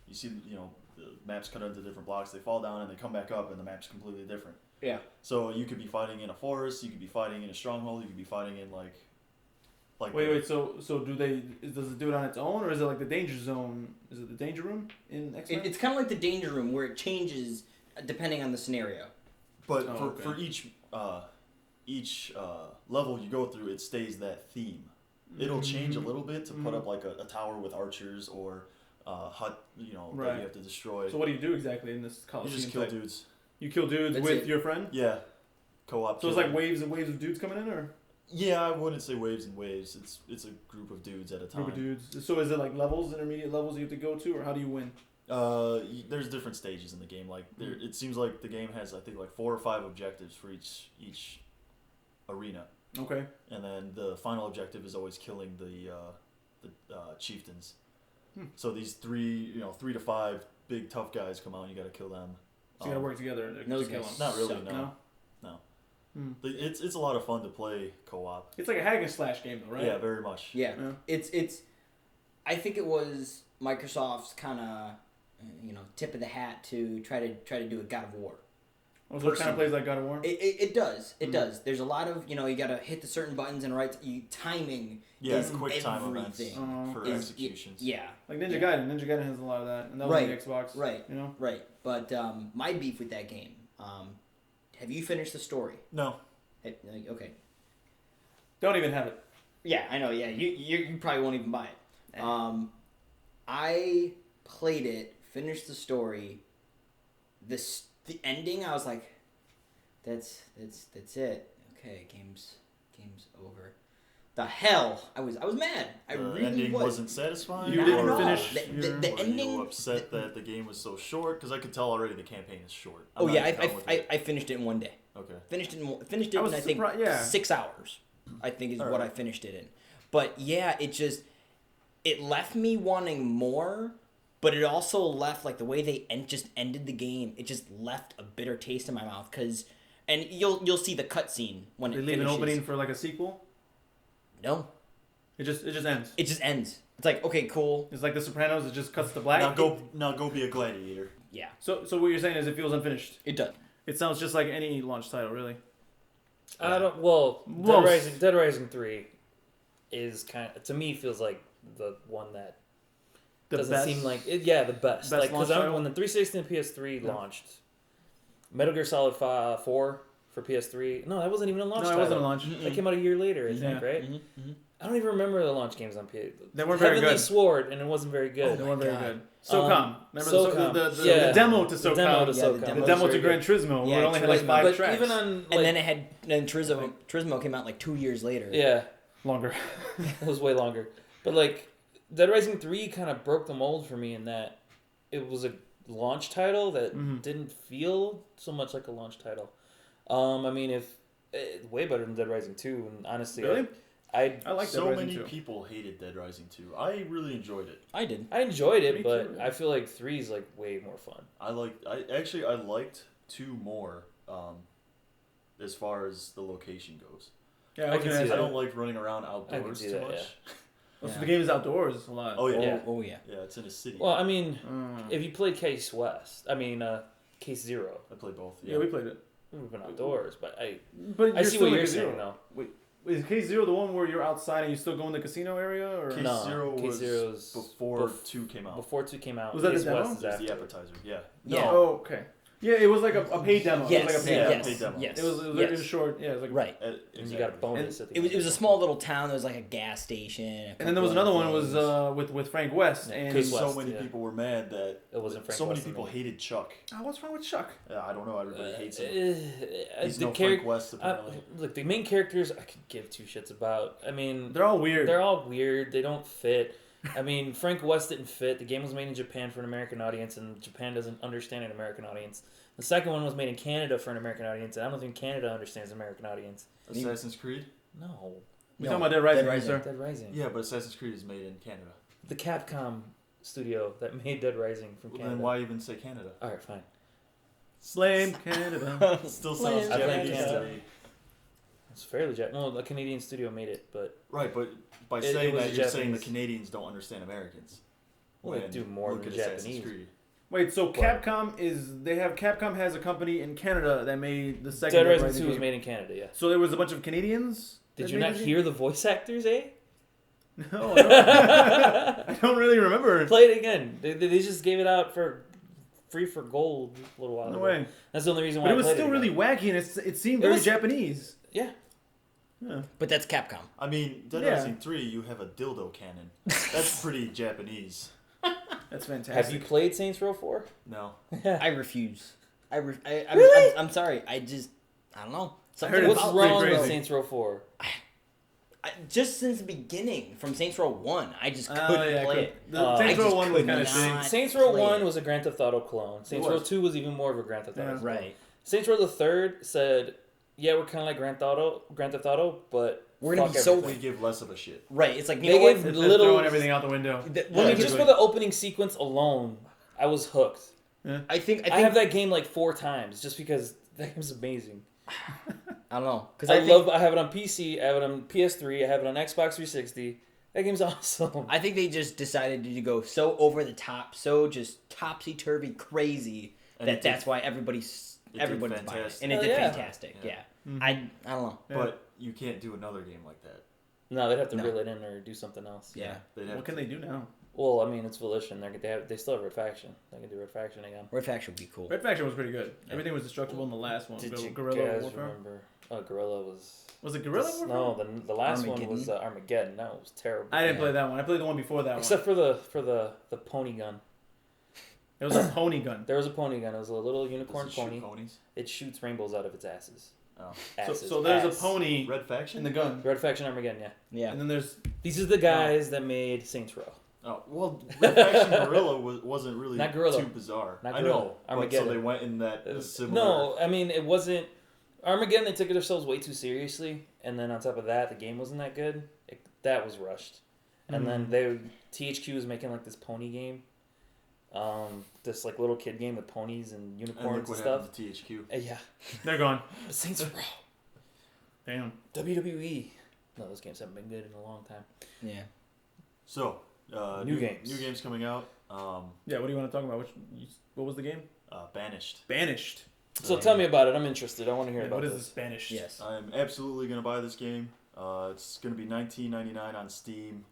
You see, the maps cut into different blocks. They fall down and they come back up, and the map's completely different. Yeah. So you could be fighting in a forest. You could be fighting in a stronghold. You could be fighting in like. Wait. So does it do it on its own, or is it like the danger zone? Is it the danger room in X-Men? It's kind of like the danger room where it changes depending on the scenario. But Oh, for okay. each level you go through, it stays that theme. It'll change a little bit to put up like a tower with archers or a hut, that Right. you have to destroy. So what do you do exactly in this You Coliseum? just kill type? dudes. You kill dudes That's with it. your friend. Yeah, co-op. So it's like killing. waves and waves of dudes coming in, or Yeah, I wouldn't say waves and waves. It's a group of dudes at a time. group of dudes. So is it like levels, intermediate levels you have to go to, or how do you win? There's different stages in the game. Like it seems like the game has I think like 4 or 5 objectives for each arena, Okay. and then the final objective is always killing the chieftains. So these 3 to 5 big tough guys come out and you got to kill them. So you gotta work together to those kill guys them. Not really, suck. no. It's a lot of fun to play co-op. It's like a hack and slash game, though, right? Yeah, very much. Yeah. Yeah. It's I think it was Microsoft's kind of tip of the hat to try to do a God of War. Oh, so it kind of plays like God of War. It does. It does. There's a lot of, you got to hit the certain buttons and timing Yeah, is quick time events everything. for Is- executions. Yeah. Like Ninja Yeah. Gaiden. Ninja Gaiden has a lot of that, and that was on the Xbox. Right. You know. Right. But my beef with that game, have you finished the story? No. Okay. Don't even have it. Yeah, I know. Yeah, you probably won't even buy it. I played it, finished the story. The ending, I was like, that's it. Okay, game's game's over. The hell! I was mad. I The really ending was. wasn't satisfying. You Not didn't at all. finish The Were ending. you upset that the game was so short? Because I could tell already the campaign is short. I'm Oh not yeah, even done with it. I finished it in one day. Okay. Finished it in I was I think surprised- yeah. 6 hours. I think is All what right. I finished it in. But yeah, it left me wanting more. But it also left like the way they just ended the game. It just left a bitter taste in my mouth and you'll see the cutscene when They it leave finishes. an opening for like a sequel. No, It just ends. it just ends. It's like okay, cool. It's like The Sopranos. It just cuts to black. Now go be a gladiator. Yeah, So what you're saying is it feels unfinished. it does. It sounds just like any launch title, really. I don't. Well, Most. Dead Rising 3 is kind of, to me, feels like the one that The doesn't best. seem like it. Yeah, the best. Best Like launch because title? when the 360 and PS3 Yeah. launched, Metal Gear Solid 4 for PS3. No, that wasn't even a launch. No, it title. wasn't a launch. That came out a year later, I think, Yeah. right? Mm-hmm. I don't even remember the launch games on PS. They weren't very Heavenly good. Sword, and it wasn't very good. They Oh weren't my very God. good. SOCOM. Remember SOCOM. the demo to The demo to SOCOM. Yeah, SOCOM. the The demo demo was to very Gran Turismo. Yeah, where it only had like Turismo. 5 But tracks. even on like, And then Turismo came out like 2 years later. yeah, Longer. it was way longer. But like Dead Rising 3 kind of broke the mold for me in that it was a launch title that Mhm. didn't feel so much like a launch title. I mean, if way better than Dead Rising 2, and honestly, Really? I I like Dead So Rising many 2. people hated Dead Rising 2. I really enjoyed it. I did. enjoyed Me it, but too. I feel like 3 is like way more fun. I liked 2 more. As far as the location goes. Yeah, I can see I that. don't like running around outdoors see too that, much. yeah. So Yeah. the game is outdoors a lot. Oh yeah. Yeah. Oh yeah. Yeah, it's in a city. Well, I mean, Mm. if you played Case Case Zero, I play both. Yeah, we played it. we've been outdoors, but But I you're see still what in you're Casino. saying though. Is K0 the one where you're outside and you still go in the casino area? Or Case No, Zero Case was Zero's before 2 came out. Before 2 came out, Was that the Case demo? West is It was after. the appetizer. Yeah. Yeah. Oh, okay. Yeah, it was like a paid demo. Yes. It was like a paid yeah, demo. paid demo. Yes. It was Yes. short. Yeah, it was like Right. And you got a bonus at the It was end. a small little town. There was like a gas station. And then there was another one was things. with Frank West Yeah, and Chris So West, many yeah. people were mad that It wasn't Frank so many West in people there. hated Chuck. oh, what's wrong with Chuck? Yeah, I don't know. Everybody hates him. He's the no charac- Frank West apparently. look, the main characters I could give two shits about. I mean, They're all weird. they're all weird. They don't fit. I mean, Frank West didn't fit. The game was made in Japan for an American audience, and Japan doesn't understand an American audience. The second one was made in Canada for an American audience, and I don't think Canada understands an American audience. Assassin's Creed. No. We talking about Dead Rising, Dead Rising. sir. Dead Rising. Yeah, but Assassin's Creed is made in Canada. The Capcom studio that made Dead Rising from Well, Canada. then why even say Canada? All right, fine. Blame Canada. Still Blame sounds I blame Japanese to Canada. me. It's fairly Well, the Canadian studio made it, but Right, but by It saying was that, you're saying the Japanese. Canadians don't understand Americans. Well, they When do more look than at Assassin's Japanese. Creed. Wait, so What? Capcom has a company in Canada that made the second Dead Dead Rising Rising 2 was game. made in Canada, yeah. So there was a bunch of Canadians. Did that you made not the game? hear the voice actors, eh? No, I don't, I don't really remember. Play it again. They just gave it out for free for gold a little while No ago. way. That's the only reason why But I it was played still it really again. wacky, and it seemed It very was- Japanese. Yeah. Yeah. But that's Capcom. I mean, Dead Yeah. Rising 3, you have a dildo cannon. That's pretty Japanese. That's fantastic. Have you played Saints Row 4? No. I refuse. I'm Really? I'm sorry. I don't know. Something heard it's What's about pretty wrong with crazy. Saints Row 4? just since the beginning, from Saints Row 1, I just couldn't Oh yeah, play it. The I Saints Row just 1 was could kind of not- shitty. Saints Row play 1 it. was a Grand Theft Auto clone. Saints It Row was. 2 was even more of a Grand Theft Auto Yeah. clone. Right. Saints Row the Third said, yeah, we're kind of like Grand Theft Auto, but We're gonna fuck be so- We everything. give less of a shit. Right. It's like, you They know what? gave- They're Little- throwing everything out the window. Let I me mean, get just for the opening sequence alone, I was hooked. I think I have that game like 4 times just because that game's amazing. I don't know. Because I have it on PC, I have it on PS3, I have it on Xbox 360. That game's awesome. I think they just decided to go so over the top, so just topsy turvy crazy And that it did- that's why everybody's did buying it, fantastic. and it Hell did yeah. fantastic. Yeah. Yeah. Mhm. I don't know. Yeah. But you can't do another game like that. No, they'd have to No. reel it in or do something else. Yeah. They'd have What can they do now? Well, I mean, it's Volition. They still have Red Faction. They can do Red Faction again. Red Faction would be cool. Red Faction was pretty good. Everything was destructible in the last one. Did you Guerrilla guys Warfare. remember? Oh, Guerrilla was. Was it Guerrilla Warfare? No, the last one Armageddon. was Armageddon. That was terrible. I didn't Yeah. play that one. I played the one before that Except for the pony gun. one. It was a pony gun. There was a pony gun. It was a little Does unicorn it shoot pony. ponies? It shoots rainbows out of its asses. Oh. So there's ass. a pony Red Faction? in the gun, Red Faction Armageddon, yeah. Yeah. and then there's These are the guys that made Saints Row. Oh, well, Red Faction Gorilla wasn't really Not Gorilla. too bizarre. Not I Gorilla. know, but so Armageddon. they went in that similar... No, I mean, it wasn't... Armageddon, they took themselves way too seriously, and then on top of that, the game wasn't that good. That was rushed. And then THQ was making like this pony game. This like little kid game with ponies and And unicorns look what and stuff. happened to THQ. Yeah. they're gone. But Saints Row. Damn. WWE. No, those games haven't been good in a long time. Yeah. So, New games. New games coming out. Yeah, what do you want to talk about? What was the game? Banished. Banished. So tell me about it. I'm interested. I want to hear Yeah, about what is this. this Banished? Yes. I'm absolutely going to buy this game. It's going to be $19.99 on Steam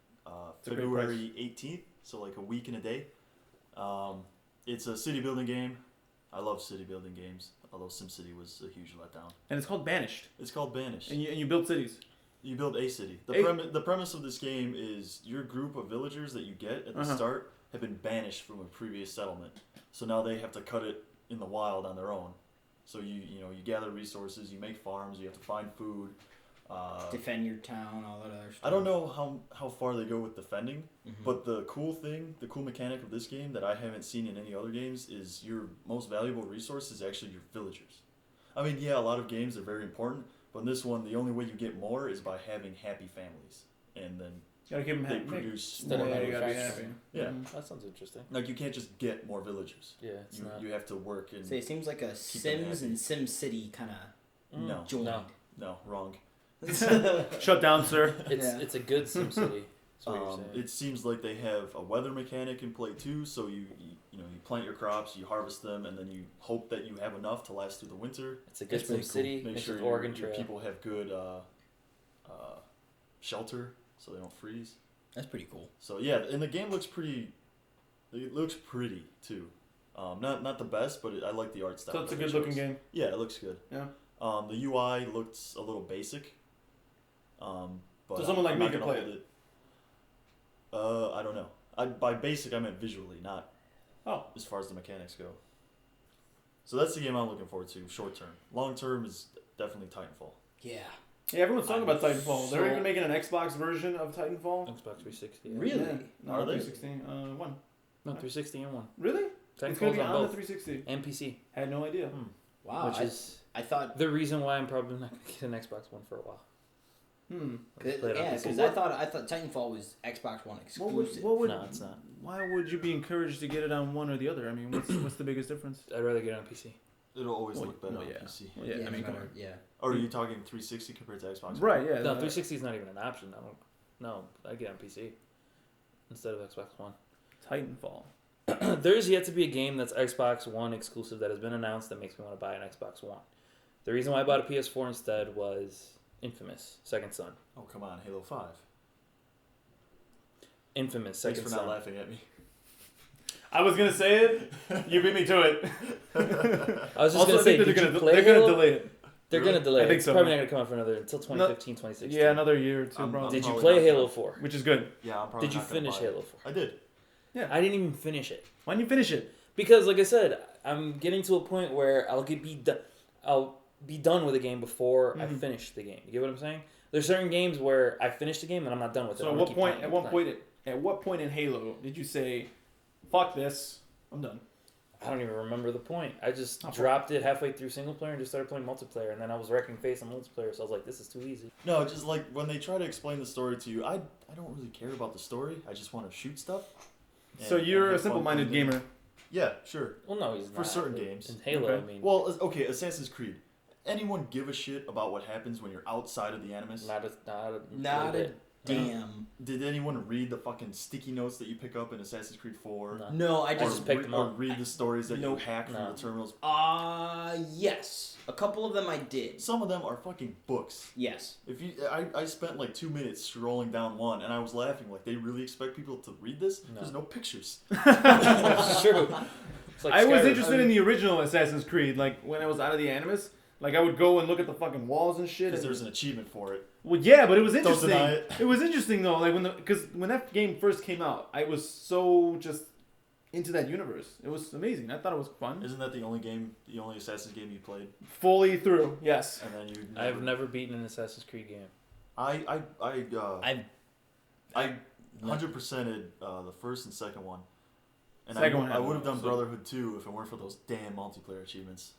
It's a great February 18th, so like a week and a day. It's a city building game. I love city building games, although SimCity was a huge letdown. And it's called Banished. It's called Banished. And you build cities. You build a city. The premise of this game is your group of villagers that you get at the start have been banished from a previous settlement. So now they have to cut it in the wild on their own. So you gather resources, you make farms, you have to find food. Defend your town, all that other stuff. I don't know how far they go with defending, but the cool mechanic of this game that I haven't seen in any other games is your most valuable resource is actually your villagers. I mean, yeah, a lot of games are very important, but in this one, the only way you get more is by having happy families, and then Gotta keep them they happy. produce Instead more of You gotta be villagers. happy. Yeah, That sounds interesting. like you can't just get more villagers. Yeah, it's not. You have to work and So it seems like a them Sims happy. and SimCity kind of no, joined. no, wrong. Shut down, sir. It's a good SimCity. That's what you're saying. It seems like they have a weather mechanic in play too. So you plant your crops, you harvest them, and then you hope that you have enough to last through the winter. It's a good That's really SimCity. Make Mixed sure with your Oregon Trail. people have good shelter so they don't freeze. That's pretty cool. So yeah, and the game looks pretty. It looks pretty too. Not the best, but I like the art style. So it's a that they good looking chose. game. Yeah, it looks good. Yeah. The UI looks a little basic. But So someone like I'm me not could gonna play hold it. I don't know. By basic I meant visually, not as far as the mechanics go. So that's the game I'm looking forward to. Short term. Long term is definitely Titanfall. Yeah. Yeah, everyone's talking about Titanfall. so- They're even making an Xbox version of Titanfall. Xbox 360. Really? Yeah. No, Are they? 360. One. No, 360 and 1. Really? It's gonna Titanfall's be on on the both. 360. And PC. Had no idea. Wow. Which is I thought. the reason why I'm probably not going to get an Xbox One for a while. Hmm. I'll just play it on Yeah, PC. because I thought Titanfall was Xbox One exclusive. What would? No, it's not. Why would you be encouraged to get it on one or the other? I mean, what's the biggest difference? I'd rather get it on PC. It'll always Well, look better no, on yeah. PC. Well, yeah, I mean, come better, on. yeah. Or are you talking 360 compared to Xbox? Right, One? yeah. No, 360 is not even an option. No, I get it on PC instead of Xbox One. Titanfall. There's yet to be a game that's Xbox One exclusive that has been announced that makes me want to buy an Xbox One. The reason why I bought a PS4 instead was Infamous Second Son. Oh come on, Halo 5. Infamous Thanks Second for not Son. laughing at me. I was gonna say it. You beat me to it. I was just Also, gonna I say, think did you they're play gonna Halo? delay it. They're Really? gonna delay I it. think It's so. probably not gonna come out for another until 2015, 2016. Yeah, another year or two, I'm- probably. Did you probably play not Halo gonna- 4? Which is good. Yeah, I'm probably Did you not gonna finish buy it. Halo 4? I did. Yeah. I didn't even finish it Why didn't you finish it? because, like I said, I'm getting to a point where I'll be done with a game before I Mhm. finish the game. You get what I'm saying? There's certain games where I finish the game and I'm not done with it. So I'm at gonna what keep point? playing, At keep what playing. point? At what point in Halo did you say, "Fuck this, I'm done"? I don't even remember the point. I just Oh. dropped it halfway through single player and just started playing multiplayer. And then I was wrecking face on multiplayer, so I was like, "This is too easy." No, just like when they try to explain the story to you, I don't really care about the story. I just want to shoot stuff. So and you're a have fun simple-minded playing gamer. it. Yeah, sure. Well, no, he's For not. certain But games. in Halo, Okay. I mean, Well, okay, Assassin's Creed. Anyone give a shit about what happens when you're outside of the Animus? not Not a a damn. Did anyone read the fucking sticky notes that you pick up in Assassin's Creed 4? No. No, I I just. just picked them or up. read the stories that Nope. you hack No. from the terminals? Yes. A couple of them I did. Some of them are fucking books. Yes. If you, I spent like 2 minutes scrolling down one, and I was laughing. Like, they really expect people to read this? No. There's no pictures. It's true. It's like I was Skyrim. interested in the original Assassin's Creed. Like when I was out of the Animus, like I would go and look at the fucking walls and shit. Because and- there's an achievement for it. Well, yeah, but it was Don't interesting. deny it. It was interesting though, like when that game first came out, I was so just into that universe. It was amazing. I thought it was fun. Isn't that the only Assassin's game you played? Fully through, yes. And then you. I've never beaten an Assassin's Creed game. I I've 100%ed the first and second one. And Second one I had would have one, done so- Brotherhood 2 if it weren't for those damn multiplayer achievements.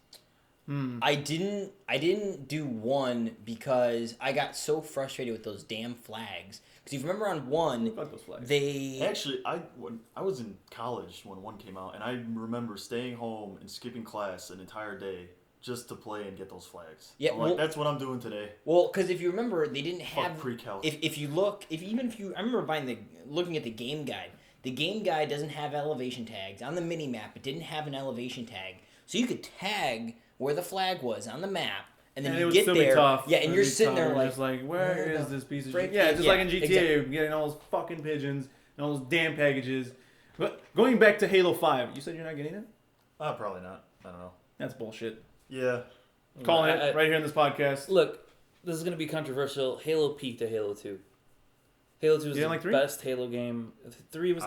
I didn't do 1 because I got so frustrated with those damn flags. Because if you remember on 1, Fuck those flags. they Actually, when I was in college when 1 came out, and I remember staying home and skipping class an entire day just to play and get those flags. Yeah, I'm like, well- that's what I'm doing today. well, because if you remember, they didn't Fuck have. pre-calc. If you look, I remember looking at the game guide. The game guide doesn't have elevation tags on the mini map. It didn't have an elevation tag, so you could tag where the flag was on the map, and then it you would get still there. be tough. Yeah, and It'd you're be sitting tough. there You're like, just like, where is this piece of frick shit? Yeah, just yeah, like in GTA, exactly. you're getting all those fucking pigeons and all those damn packages. But going back to Halo 5, you said you're not getting it? Probably not. I don't know. That's bullshit. Yeah. Calling I- it right here in this podcast. Look, this is going to be controversial. Halo peaked at Halo 2. Halo 2 was You didn't the like 3? best Halo game. 3 was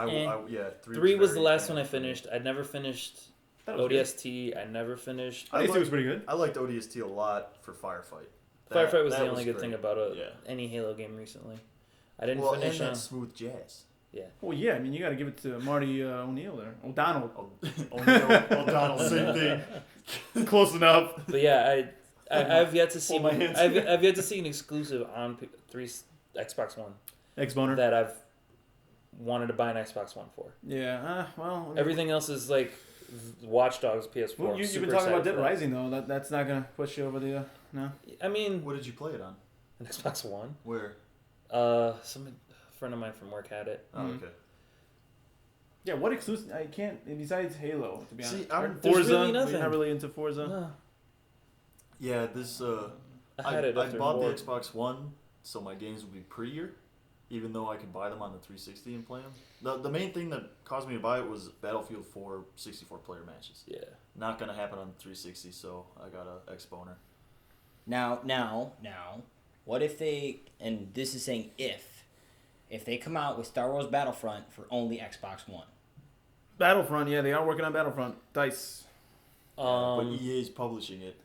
Yeah. 3 was the very last one I bad for me. finished. I'd never finished That was good. ODST. I never finished. I ODST was liked- pretty good. I liked ODST a lot for Firefight. Firefight was that the only good great. thing about Yeah. any Halo game recently. I didn't Well, finish and on. that smooth jazz. Well, yeah, I mean, you got to give it to Marty O'Neill there. O'Donnell. O'Donnell, same thing. Close enough. But yeah, I've yet to see. Hold my hands. I've yet to see an exclusive on Xbox One Ex-boner. that I've wanted to buy an Xbox One for. Yeah, well. Everything else is like Watch Dogs PS4. Well, you've been talking about Dead Rising, though. That's not going to push you over the... no? I mean, What did you play it on? an Xbox One. Where? A friend of mine from work had it. Oh, okay. Yeah, what exclusive... I can't... Besides Halo, to be honest. See, There's Forza, really you're nothing. not really into Forza. No, Yeah, this. I had it I after bought work. the Xbox One, so my games would be prettier, even though I could buy them on the 360 and play them. The main thing that caused me to buy it was Battlefield 4 64-player matches. Yeah. Not gonna happen on 360, so I got a X-boner. now, what if they, and this is saying if they come out with Star Wars Battlefront for only Xbox One? Battlefront, yeah, they are working on Battlefront. DICE. But EA is publishing it.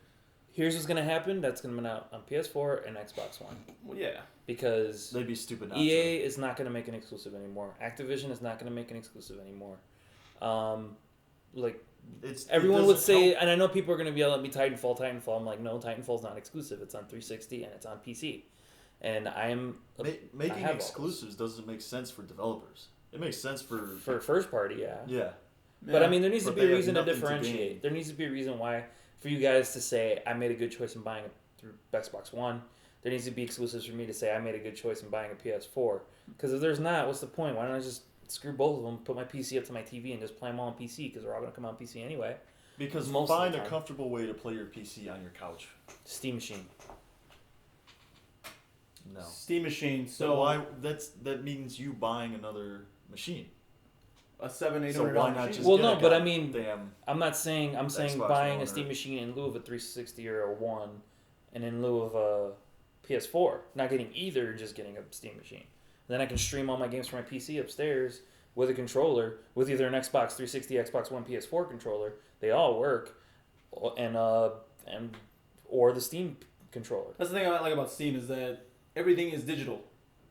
Here's what's gonna happen. That's gonna be out on PS4 and Xbox One Well, yeah. because They'd be stupid not EA is not gonna make an exclusive anymore. Activision is not gonna make an exclusive anymore. Like to. It everyone would doesn't say, help. and I know people are gonna be yelling at me, Titanfall. I'm like, no, Titanfall's not exclusive. It's on 360 and it's on PC. And I'm Making have all exclusives doesn't make sense for developers. It makes sense for first party, yeah. yeah. But I mean, there needs to But be they a have reason to nothing to differentiate. gain. There needs to be a reason why for you guys to say I made a good choice in buying it through Xbox One. There needs to be exclusives for me to say I made a good choice in buying a PS4. Because if there's not, what's the point? Why don't I just screw both of them, put my PC up to my TV, and just play them all on PC? Because they're all going to come on PC anyway. Because Most of the find a time. comfortable way to play your PC on your couch. Steam Machine. No. Steam Machine. So So why? That means you buying another machine. a $700-800 So why not machine. just Well, get no, a but I god mean, damn. I'm saying Xbox buying One a Steam or- Machine in lieu of a 360 or a One, and in lieu of a PS4. Not getting either, just getting a Steam Machine. Then I can stream all my games from my PC upstairs with a controller, with either an Xbox 360, Xbox One, PS4 controller. They all work, and or the Steam controller. That's the thing I like about Steam is that everything is digital.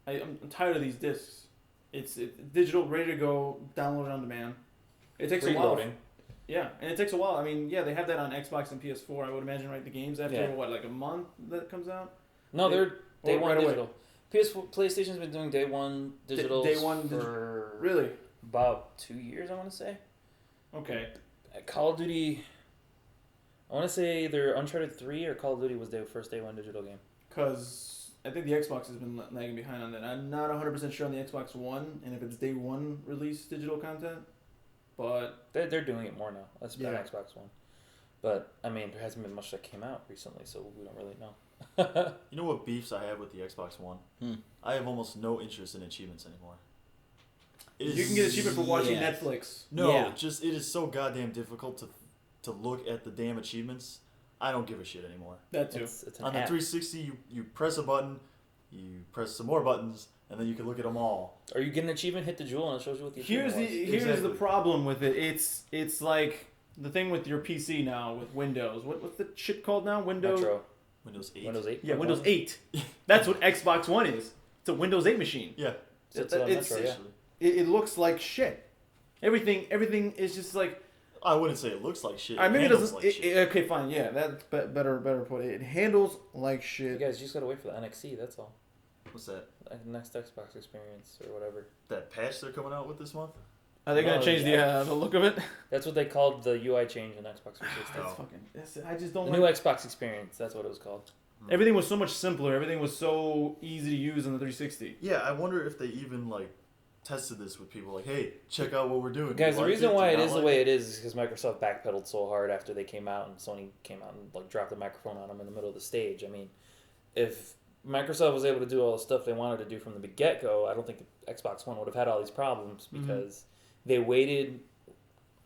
I'm tired of these discs. It's digital, ready to go, download it on demand. It takes a while. Preloading. Yeah, and it takes a while. I mean, yeah, they have that on Xbox and PS4. I would imagine, right? The games after Yeah. what, like a month that it comes out. No, they're day Or one right away. digital. PS4, PlayStation's been doing day one digital Day one for Really? about 2 years, I want to say. Okay. Call of Duty, I want to say either Uncharted 3 or Call of Duty was their first day one digital game. Because I think the Xbox has been lagging behind on that. I'm not 100% sure on the Xbox One and if it's day one release digital content, but They're doing it more now. That's been Yeah. Xbox One. But, I mean, there hasn't been much that came out recently, so we don't really know. You know what beefs I have with the Xbox One? I have almost no interest in achievements anymore. It you can get achievement for watching Yeah. Netflix. No, Yeah. just it is so goddamn difficult to look at the damn achievements. I don't give a shit anymore. That too. It's an On the app. 360, you press a button, you press some more buttons, and then you can look at them all. Or you get an achievement, hit the jewel, and it shows you what the Here's achievement the was. here's the Exactly. problem with it. It's like the thing with your PC now with Windows. What's the shit called now? Windows. Metro. Windows 8. Windows 8. Yeah, Windows 8. That's what Xbox One is. It's a Windows 8 machine. Yeah. It's It- on it's- Metro, yeah. Essentially. It looks like shit. Everything is just like. I wouldn't say it looks like shit. Maybe it handles doesn't. like shit. Okay, fine. Yeah, that's better put. It handles like You shit. guys just gotta wait for the NXT, that's all. What's that? Next Xbox experience or whatever. That patch they're coming out with this month? Are they gonna Oh, change yeah. the look of it? That's what they called the UI change in Xbox 360. Oh. That's fucking. I just don't The like. new Xbox experience, that's what it was called. Everything was so much simpler. Everything was so easy to use on the 360. Yeah, I wonder if they even like tested this with people. Like, hey, check out what we're doing. Guys, You the like reason Do why you it not is the like way it is because Microsoft backpedaled so hard after they came out and Sony came out and like dropped the microphone on them in the middle of the stage. I mean, if Microsoft was able to do all the stuff they wanted to do from the get-go, I don't think Xbox One would have had all these problems because they waited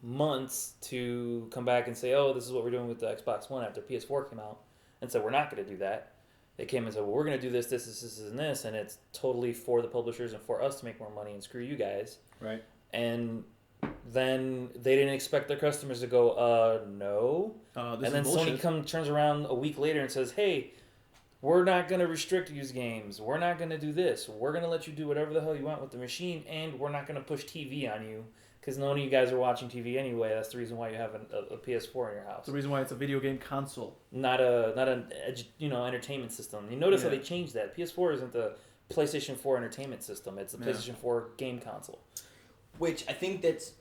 months to come back and say, oh, this is what we're doing with the Xbox One after PS4 came out, and said, we're not going to do that. They came and said, well, we're going to do this, and this, and it's totally for the publishers and for us to make more money and screw you guys. Right. And then they didn't expect their customers to go, no. This And then is bullshit. Sony turns around a week later and says, hey, we're not going to restrict used games. We're not going to do this. We're going to let you do whatever the hell you want with the machine, and we're not going to push TV on you because none of you guys are watching TV anyway. That's the reason why you have a PS4 in your house. That's the reason why it's a video game console. Not an entertainment system. You notice how Yeah. they changed that. PS4 isn't the PlayStation 4 entertainment system. It's the Yeah. PlayStation 4 game console. Which I think that's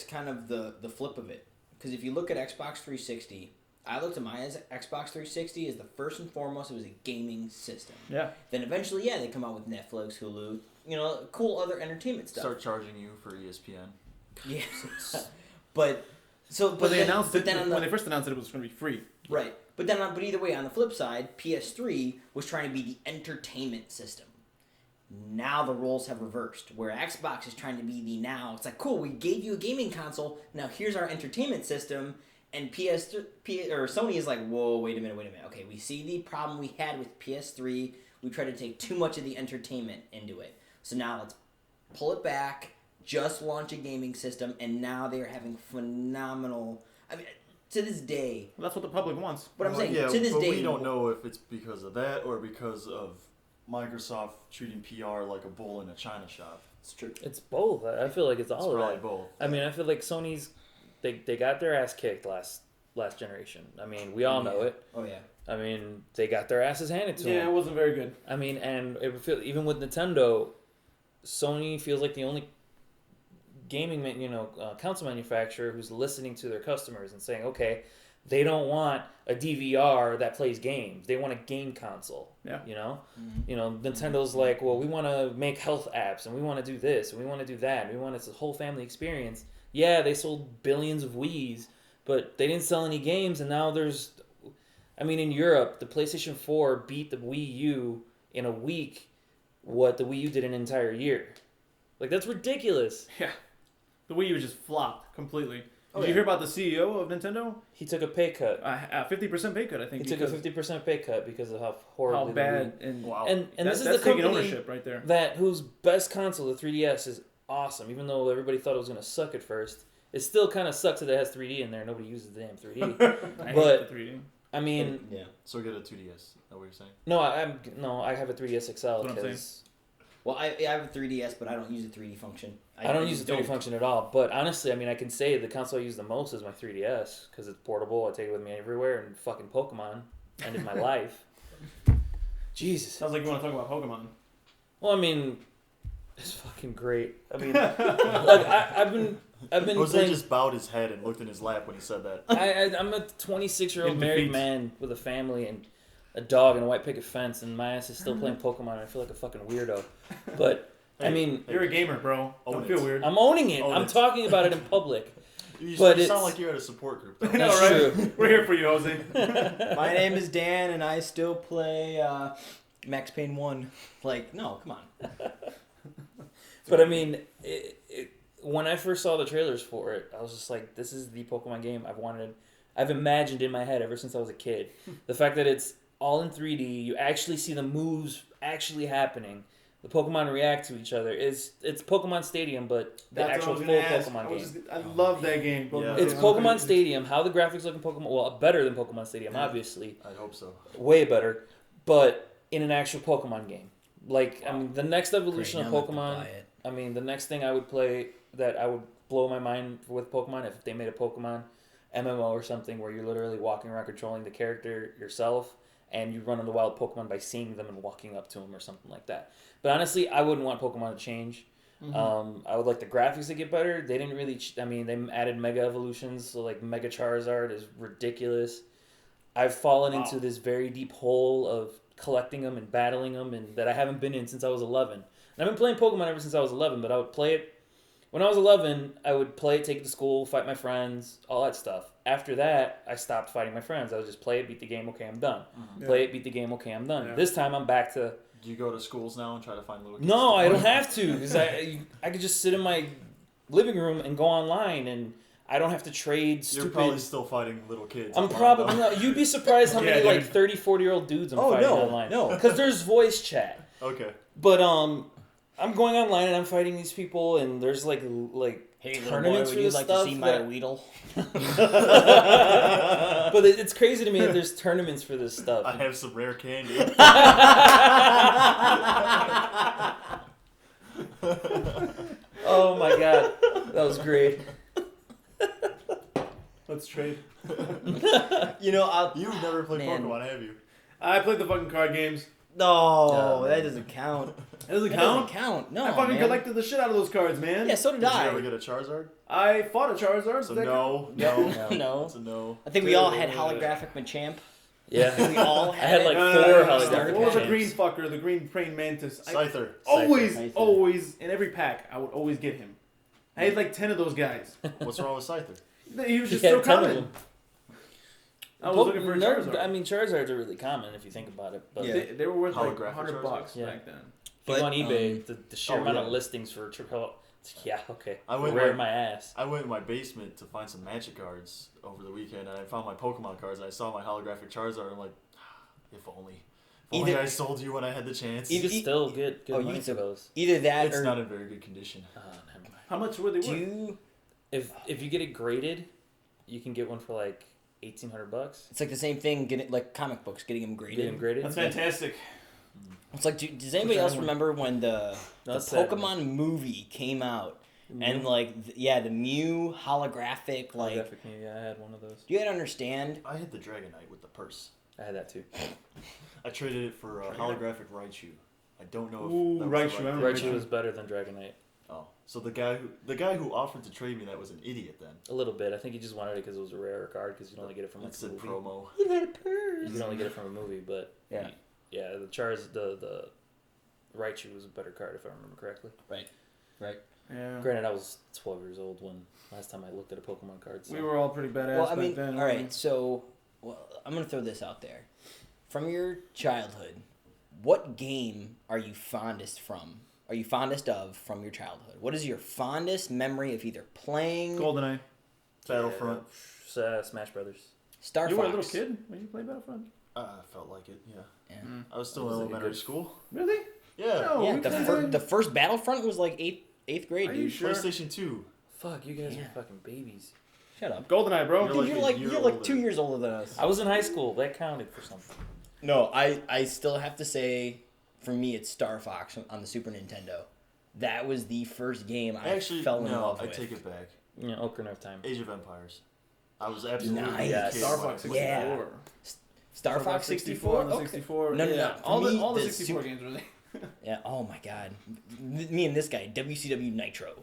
kind of the flip of it. Because if you look at Xbox 360, I looked at my Xbox 360 as the first and foremost, it was a gaming system. Yeah. Then eventually, yeah, they come out with Netflix, Hulu, cool other entertainment stuff. Start charging you for ESPN. Yeah. but But they then, announced but it then on when the, they first announced it was going to be free. right. But either way, on the flip side, PS3 was trying to be the entertainment system. Now the roles have reversed, where Xbox is trying to be it's like, cool, we gave you a gaming console, now here's our entertainment system, and Sony is like, whoa, wait a minute, okay, we see the problem we had with PS3, we tried to take too much of the entertainment into it, so now let's pull it back, just launch a gaming system, and now they're having phenomenal, I mean, to this day, Well, that's what the public wants. but I'm saying, Yeah, to this but day, we don't know if it's because of that or because of Microsoft treating PR like a bull in a china shop. It's true. It's both. I feel like it's It's all of probably that. both. I mean, I feel like Sony's they got their ass kicked last generation. I mean, we all know it. Oh, yeah. I mean, they got their asses handed to Yeah, them. it wasn't very good. I mean, and even with Nintendo, Sony feels like the only gaming console manufacturer who's listening to their customers and saying, okay, they don't want a DVR that plays games. They want a game console. Yeah. Nintendo's like, well, we want to make health apps and we want to do this and we want to do that and we want this whole family experience. Yeah, they sold billions of Wiis, but they didn't sell any games, and now in Europe, the PlayStation 4 beat the Wii U in a week what the Wii U did in an entire year. Like, that's ridiculous. Yeah. The Wii U just flopped completely. Oh, Did you yeah. hear about the CEO of Nintendo? He took a pay cut. 50% pay cut, I think. He took a because 50% pay cut because of how horribly how the bad Wii- and Wow. And this is that's the taking company ownership right there. whose best console, the 3DS, is awesome. Even though everybody thought it was going to suck at first, it still kind of sucks that it has 3D in there. Nobody uses the damn 3D. I but- hate the 3D. I mean, Yeah. So get a 2DS. Is that what you're saying? no, I have a 3DS XL what I'm because Well, I have a 3DS, but I don't use the 3D function. I don't use the 3D function at all. But honestly, I mean, I can say the console I use the most is my 3DS because it's portable. I take it with me everywhere, and fucking Pokemon ended my life. Jesus. Sounds like you want to talk about Pokemon. Well, I mean, it's fucking great. I mean, like I've been Jose playing. just bowed his head and looked in his lap when he said that. I'm a 26-year-old In married defeat. man with a family and a dog and a white picket fence, and my ass is still playing Pokemon. And I feel like a fucking weirdo. But I mean, You're a gamer, bro. Own Don't it. feel weird. I'm owning it. Own I'm it. talking about it in public. You But sound it's- like you're at a support group. Though. I know, That's right? true. We're here for you, Jose. My name is Dan, and I still play Max Payne 1. Like, no, come on. But I mean, when I first saw the trailers for it, I was just like, this is the Pokemon game I've imagined in my head ever since I was a kid. The fact that it's all in 3D, you actually see the moves actually happening. the Pokemon react to each other. It's Pokemon Stadium, but the That's actual what I full was gonna ask. Pokemon game. I love that game. Yeah. It's Stadium. Pokemon Stadium. How the graphics look in Pokemon? Well, better than Pokemon Stadium, obviously. I hope so. Way better, but in an actual Pokemon game. Like, I mean, the next evolution of Pokemon. I mean, the next thing I would play that I would blow my mind with Pokemon if they made a Pokemon MMO or something where you're literally walking around controlling the character yourself and you run into wild Pokemon by seeing them and walking up to them or something like that. But honestly, I wouldn't want Pokemon to change. I would like the graphics to get better. They didn't really. They added Mega Evolutions, so like Mega Charizard is ridiculous. I've fallen into this very deep hole of collecting them and battling them, and that I haven't been in since I was 11. And I've been playing Pokemon ever since I was 11. But I would play it when I was 11. I would play it, take it to school, fight my friends, all that stuff. After that, I stopped fighting my friends. I would just play it, beat the game. Okay, I'm done. Play it, beat the game. Okay, I'm done. Yeah. This time I'm back to. Do you go to schools now and try to find little kids? No, to I play? don't have to because I could just sit in my living room and go online, and I don't have to trade stupid. You're probably still fighting little kids. I'm online, probably though. no. You'd be surprised how many Yeah, like dude. 30, 40-year-old dudes I'm Oh, fighting no, online. no. Because there's voice chat. Okay. But I'm going online and I'm fighting these people, and there's like Hey, little boy, tournaments would for you this like stuff. to see my that- Weedle? But it's crazy to me that there's tournaments for this stuff. I have some rare candy. Oh my god, that was great. Let's trade. You know, You've never played Man. Pokemon, have you? I played the fucking card games. no, Yeah, that man. doesn't count. It doesn't That count. doesn't count. No, I fucking man. collected the shit out of those cards, man. Yeah, so did Did you I. ever get a Charizard? I fought a Charizard. So that no, Yeah. no. No. It's a no. I think we all had holographic Machamp. Yeah, We all I had had like No, 4 no, no, no, holographic What was the champs. green fucker? The green praying mantis. Scyther. Always, Scyther. always, in every pack, I would always get him. I had like 10 of those guys. What's wrong with Scyther? He was just He so had 10 of common. them. I was looking for a Nerd- Charizard. I mean, Charizards are really common if you think about it. But Yeah. They were worth like Holographic $100 Charizards? Yeah. back then. if you But, go on eBay, the sheer oh, amount yeah. of listings for triple. Yeah, okay. I went Rare like- my ass. I went in my basement to find some Magic cards over the weekend, and I found my Pokemon cards, and I saw my holographic Charizard. I'm like, if only. If only Either- I sold you when I had the chance. You could still get good oh, you money could for still- those. Either that It's or not in very good condition. Oh, never mind. How much were they do worth? you. If you get it graded, you can get one for like $1,800. It's like the same thing. Get it like comic books, getting them Get graded. them graded. That's fantastic. It's like, does anybody else remember when the That's sad. Pokemon movie came out and like the Mew holographic like? Holographic, yeah, I had one of those. You gotta understand. I had the Dragonite with the purse. I had that too. I traded it for a holographic Raichu. I don't know if Ooh, that was Raichu, the I right remember Raichu was better than Dragonite. Oh, so the guy who offered to trade me that was an idiot then. A little bit. I think he just wanted it because it was a rare card because you can only get it from like It a said movie. promo. You had a purse. You can only get it from a movie, but Yeah. yeah. The Raichu was a better card if I remember correctly. Right. Yeah. Granted, I was 12 years old when last time I looked at a Pokemon card. So. We were all pretty badass Well, I back mean, then. all right. So, I'm gonna throw this out there. From your childhood, what game are you fondest from? Are you fondest of from your childhood? What is your fondest memory of either playing GoldenEye. Battlefront. Smash Brothers. Star You Fox? were a little kid when you played Battlefront? I felt like it. Yeah. Yeah. I was still That was in like a elementary good- school. Really? Yeah. No. Yeah, we the, played the first Battlefront was like eighth grade, Are dude. you sure? PlayStation 2. Fuck, you guys Yeah. are fucking babies. Shut up. GoldenEye, bro. You're Dude, like you're a like year you're like older. 2 years older than us. I was in high school. That counted for something. No, I still have to say, for me, it's Star Fox on the Super Nintendo. That was the first game I Actually, fell in no, love I with. take it back. Yeah, Ocarina of Time. Age of Empires. I was absolutely Nice. a kid Star when I Fox played 64. Yeah. Star Fox 64. on the Okay. 64. No, no, yeah. no. For All me, the the 64 games, really. Yeah. Oh my God. Me and this guy, WCW Nitro.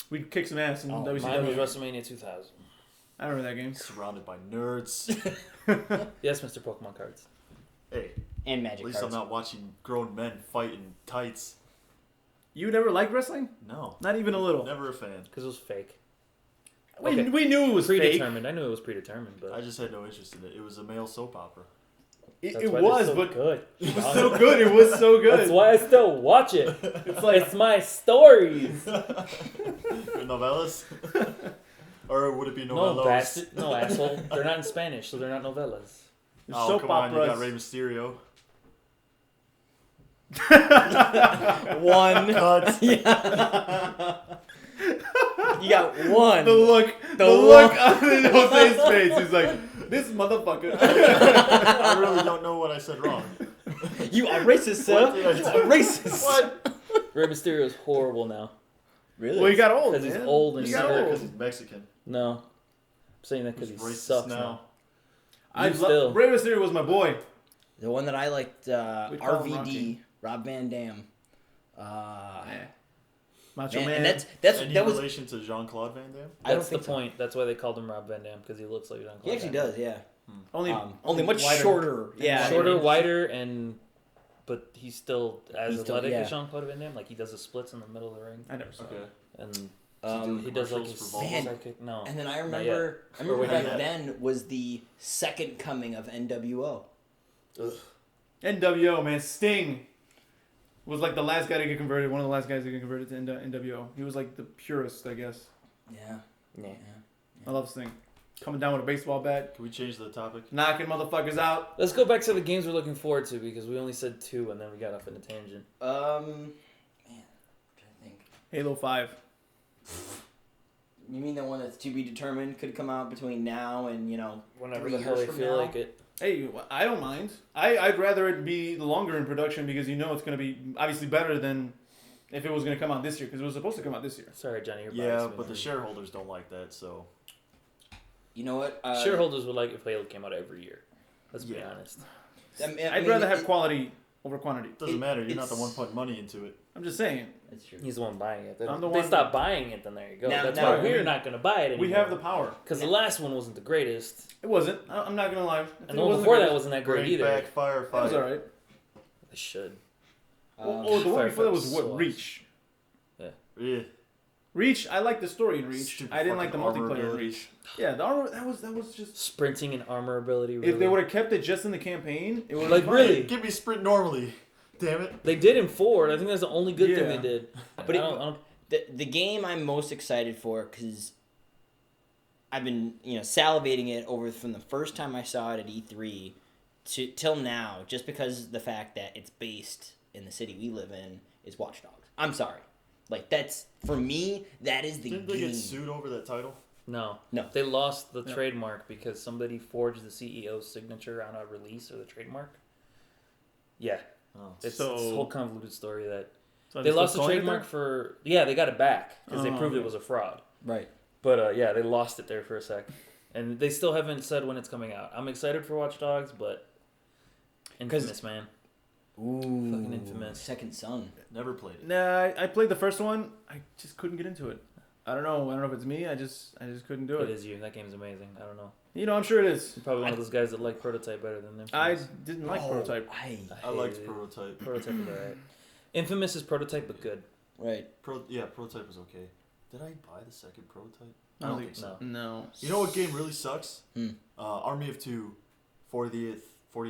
We'd kick some ass in Oh, Mine was WCW. WrestleMania 2000. I remember that game. surrounded by nerds. Yes, Mr. Pokemon cards. Hey, And at Magic least cards. I'm not watching grown men fight in tights. You never liked wrestling? No, Not even a little. never a fan. Because it was fake. We, Okay. we knew it was fake. Predetermined. I knew it was predetermined, but I just had no interest in it. It was a male soap opera. It, that's it why they're was, so but good. it was so good. It was so good. That's why I still watch it. It's like It's my stories. Novellas? Or would it be No, novellos? bastard. No, asshole. They're not in Spanish, so they're not novellas. Oh, soap come on, you operas. got Rey Mysterio. One. Cut. Yeah. You got one. The look on Jose's face. He's like, this motherfucker. I really don't know what I said wrong. You are racist, sir. What did I You do? are racist. What? Rey Mysterio is horrible now. Really? Well, he got old. Because he's man. old and He he's got hurt. Because old. he's Mexican. No. I'm saying that because he He's racist sucks now. I still. love Rey Mysterio was my boy. The one that I liked, We call him RVD, Rocky. Rob Van Dam. Macho Man, Man. and Any that was. relation to Jean-Claude Van Damme? I don't That's the think so. point. That's why they called him Rob Van Dam, because he looks like Jean-Claude He actually Van Damme. does, yeah. only Much wider. shorter. Yeah. Shorter, inches. wider, but he's still as He's still- athletic yeah. as Jean-Claude Van Damme. Like, he does the splits in the middle of the ring. I never saw Okay. it. And He does like commercials his for Volvo? sidekick. No. And then I Not remember Or wait, back not yet. then was the second coming of NWO. NWO, man. Sting was like the last guy to get converted. One of the last guys to get converted to NWO. He was like the purest, I guess. Yeah. Yeah. I love Sting. Coming down with a baseball bat, Can we change the topic? knocking motherfuckers out. Let's go back to the games we're looking forward to, because we only said 2 and then we got off in a tangent. Man, I'm trying to think. Halo 5. You mean the one that's to be determined could come out between now and, Whenever 3 the hell years they from feel now? like it. Hey, I don't mind. I'd rather it be longer in production because it's going to be obviously better than if it was going to come out this year because it was supposed to come out this year. Sorry, Johnny, you're Yeah, biased. but the shareholders don't like that, so... You know what? shareholders would like if Halo came out every year. Let's be Yeah. honest. I'd rather have quality over quantity. Doesn't matter, you're not the it's- one putting money into it. I'm just saying. That's true. He's the one buying it. I'm the They one- stop buying it, then there you go. Now- That's now- why we're not going to buy it anymore. We have the power. Because the last one wasn't the greatest. It wasn't. I'm not going to lie. And the one before that wasn't that great Bring either. back It was Firefight. alright. They should. The one before that was Firefight what? sucks. Reach. Yeah. Reach, I liked the story in Reach. Stupid I didn't like the fucking armor multiplayer in abilities. Reach. Yeah, the armor, that was just... Sprinting and armor ability. Really. If they would have kept it just in the campaign, it would Like, really? Give me sprint normally. Damn it. They did in 4. I think that's the only good thing Yeah. they did. But I don't, The game I'm most excited for, because I've been salivating it over from the first time I saw it at E3 till now, just because the fact that it's based in the city we live in is Watch Dogs. I'm sorry, like that's for me. That is the Didn't game. they get sued over that title? No. No. They lost the Yeah. trademark because somebody forged the CEO's signature on a release of the trademark. Yeah. Oh. It's So- this whole convoluted story that So they still lost the calling it trademark there? for... Yeah, they got it back because they Oh, proved okay. it was a fraud. Right. But yeah, they lost it there for a sec. And they still haven't said when it's coming out. I'm excited for Watch Dogs, but... Infamous, man. Ooh. Fucking Infamous. Second Son. Never played it. Nah, I played the first one. I just couldn't get into it. I don't know if it's me. I just couldn't do It it. is you. That game's amazing. I don't know. I'm sure it is. You're probably one of those guys that like Prototype better than I Infamous. didn't like Oh, Prototype. I liked hated it. Prototype. Prototype is alright. Infamous is Prototype, but good. Right. Prototype was okay. Did I buy the second Prototype? I don't think so. No. You know what game really sucks? Hmm. Army of Two, 40th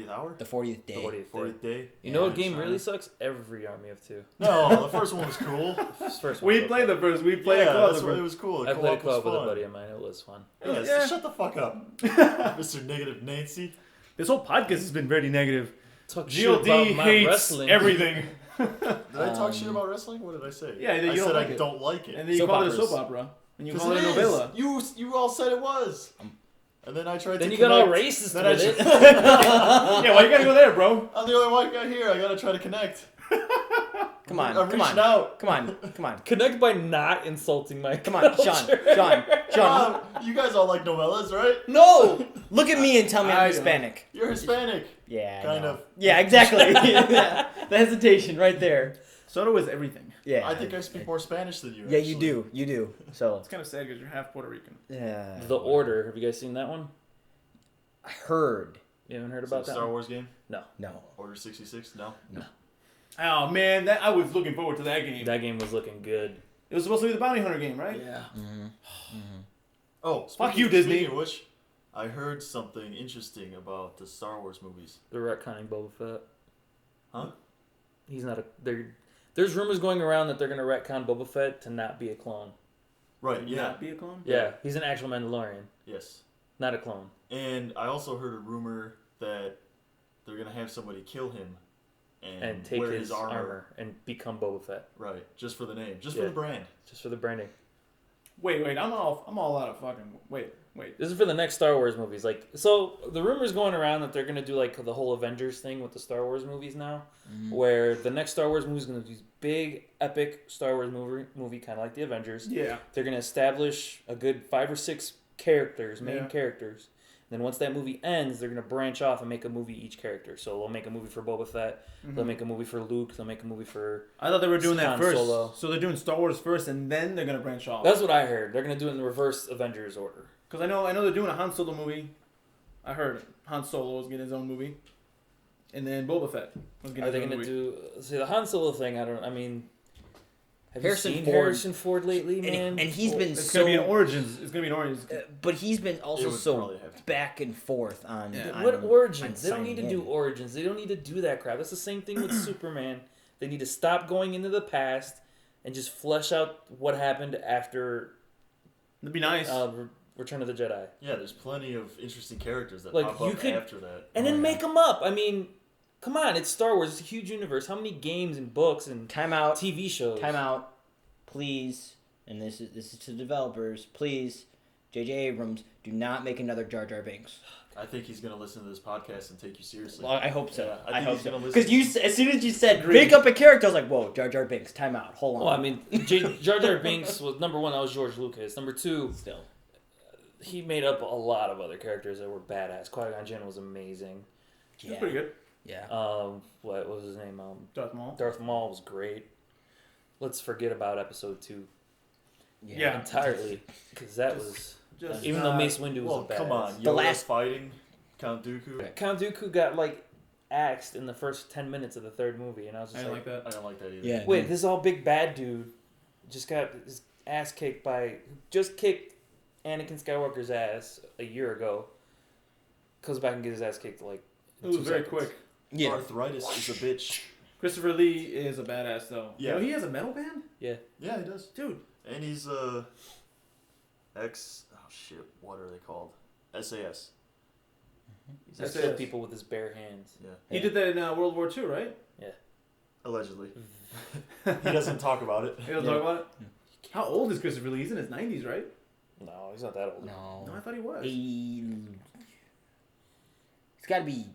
hour? The 40th day. The 40th day. 40th day? You know what Yeah, game China. really sucks? Every Army of Two. No, the first one was cool. First one We was played okay. the first. We played yeah, it co-op. that's what it was cool. I played a co-op with a fun. buddy of mine. It was fun. Yeah, Yeah. shut the fuck up, Mr. Negative Nancy. This whole podcast has been very negative. Talk shit about GLD my hates wrestling. everything. Did I talk shit about wrestling? What did I say? Yeah, that you I don't said like I it. don't like it. And then you Soap call it a operas. soap opera. And you 'Cause call it a it is. novella. You all said it was. And then I tried Then to you got all connect. racist Then with I it. Yeah, why you gotta go there, bro? I'm the only white guy here. I gotta try to connect. Come on. I'm Come reaching on. out. Come on. Come on. Connect by not insulting my Come on, Sean. You guys all like novellas, right? No! Look at me and tell me I I'm don't. Hispanic. You're Hispanic. Yeah, I Kind know. of. Yeah, exactly. Yeah, the hesitation right there. Soto is everything. Yeah. I think I speak more Spanish than you. Yeah, you actually. do. You do. So. It's kind of sad because you're half Puerto Rican. Yeah. The Order. Have you guys seen that one? I heard. You haven't heard Is it a about that Star one? Wars game? No. Order 66? No. Oh man, I was looking forward to that game. That game was looking good. It was supposed to be the bounty hunter game, right? Yeah. Oh, Fuck you, Disney. Speaking of which, I heard something interesting about the Star Wars movies. They're retconning Boba Fett. Huh? He's not a... There's rumors going around that they're going to retcon Boba Fett to not be a clone. Right, Would yeah. not be a clone? Yeah, he's an actual Mandalorian, Yes. not a clone. And I also heard a rumor that they're going to have somebody kill him and take wear his armor and become Boba Fett. Right, just for the name, just for Yeah. the brand. Just for the branding. Wait, I'm all out of fucking. Wait. This is for the next Star Wars movies. Like, so the rumors going around that they're gonna do like the whole Avengers thing with the Star Wars movies now, where the next Star Wars movie is gonna be big, epic Star Wars movie, kind of like the Avengers. Yeah. They're gonna establish a good 5 or 6 characters, main Yeah. characters. Then once that movie ends, they're gonna branch off and make a movie each character. So they'll make a movie for Boba Fett. They'll make a movie for Luke. They'll make a movie for. I thought they were doing that Han first. Solo. So they're doing Star Wars first, and then they're gonna branch off. That's what I heard. They're gonna do it in the reverse Avengers order. Because I know they're doing a Han Solo movie. I heard Han Solo was getting his own movie, and then Boba Fett was getting Are they his own gonna movie. do? See the Han Solo thing. I mean, have Harrison you seen Ford. Harrison Ford lately, man? And he's been It's so. gonna be an Origins. It's gonna be an Origins. But he's been It also would so probably have to. back and forth on. Yeah. on What origins? on They don't need to signing do in. origins. They don't need to do that crap. That's the same thing with Superman. They need to stop going into the past and just flesh out what happened after It'd be nice. Return of the Jedi, Yeah, there's plenty of interesting characters that Like, pop you up could- after that. and then make them up. I mean, come on, it's Star Wars. It's a huge universe. How many games and books and Time out. TV shows? Time out. Please, and this is to developers. Please, J.J. Abrams, do not make another Jar Jar Binks. I think he's gonna listen to this podcast and take you seriously. Well, I hope so. Yeah, I I think hope he's so. gonna listen. Because as soon as you said Agreed. pick up a character, I was like, whoa, Jar Jar Binks. Time out. Hold on. Well, I mean, Jar Jar Binks was number one. That was George Lucas. Number two, still. he made up a lot of other characters that were badass. Qui-Gon Jinn was amazing. It's pretty good. Yeah. What was his name? Darth Maul. Darth Maul was great. Let's forget about Episode 2 Yeah. entirely, because that was Just even though Mace Windu was well, a badass. come on, Yoda The last- fighting Count Dooku. Count Dooku got like axed in the first 10 minutes of the third movie, and I was I just didn't like, like that. I don't like that either. Yeah. wait, this all big bad dude just got his ass kicked just kicked Anakin Skywalker's ass a year ago. Comes back and gets his ass kicked like in It was 2 very seconds. quick. Yeah. Arthritis is a bitch. Christopher Lee is a badass though. Yeah. You know, he has a metal band, Yeah, he does. dude. And he's what are they called? SAS. He's That's killed it. people with his bare hands. Yeah, He did that in World War II, right? allegedly. He doesn't talk about it. You don't talk about it. How old is Christopher Lee? He's in his 90s, right? No, he's not that old. No, No. I thought he was. It's got to be.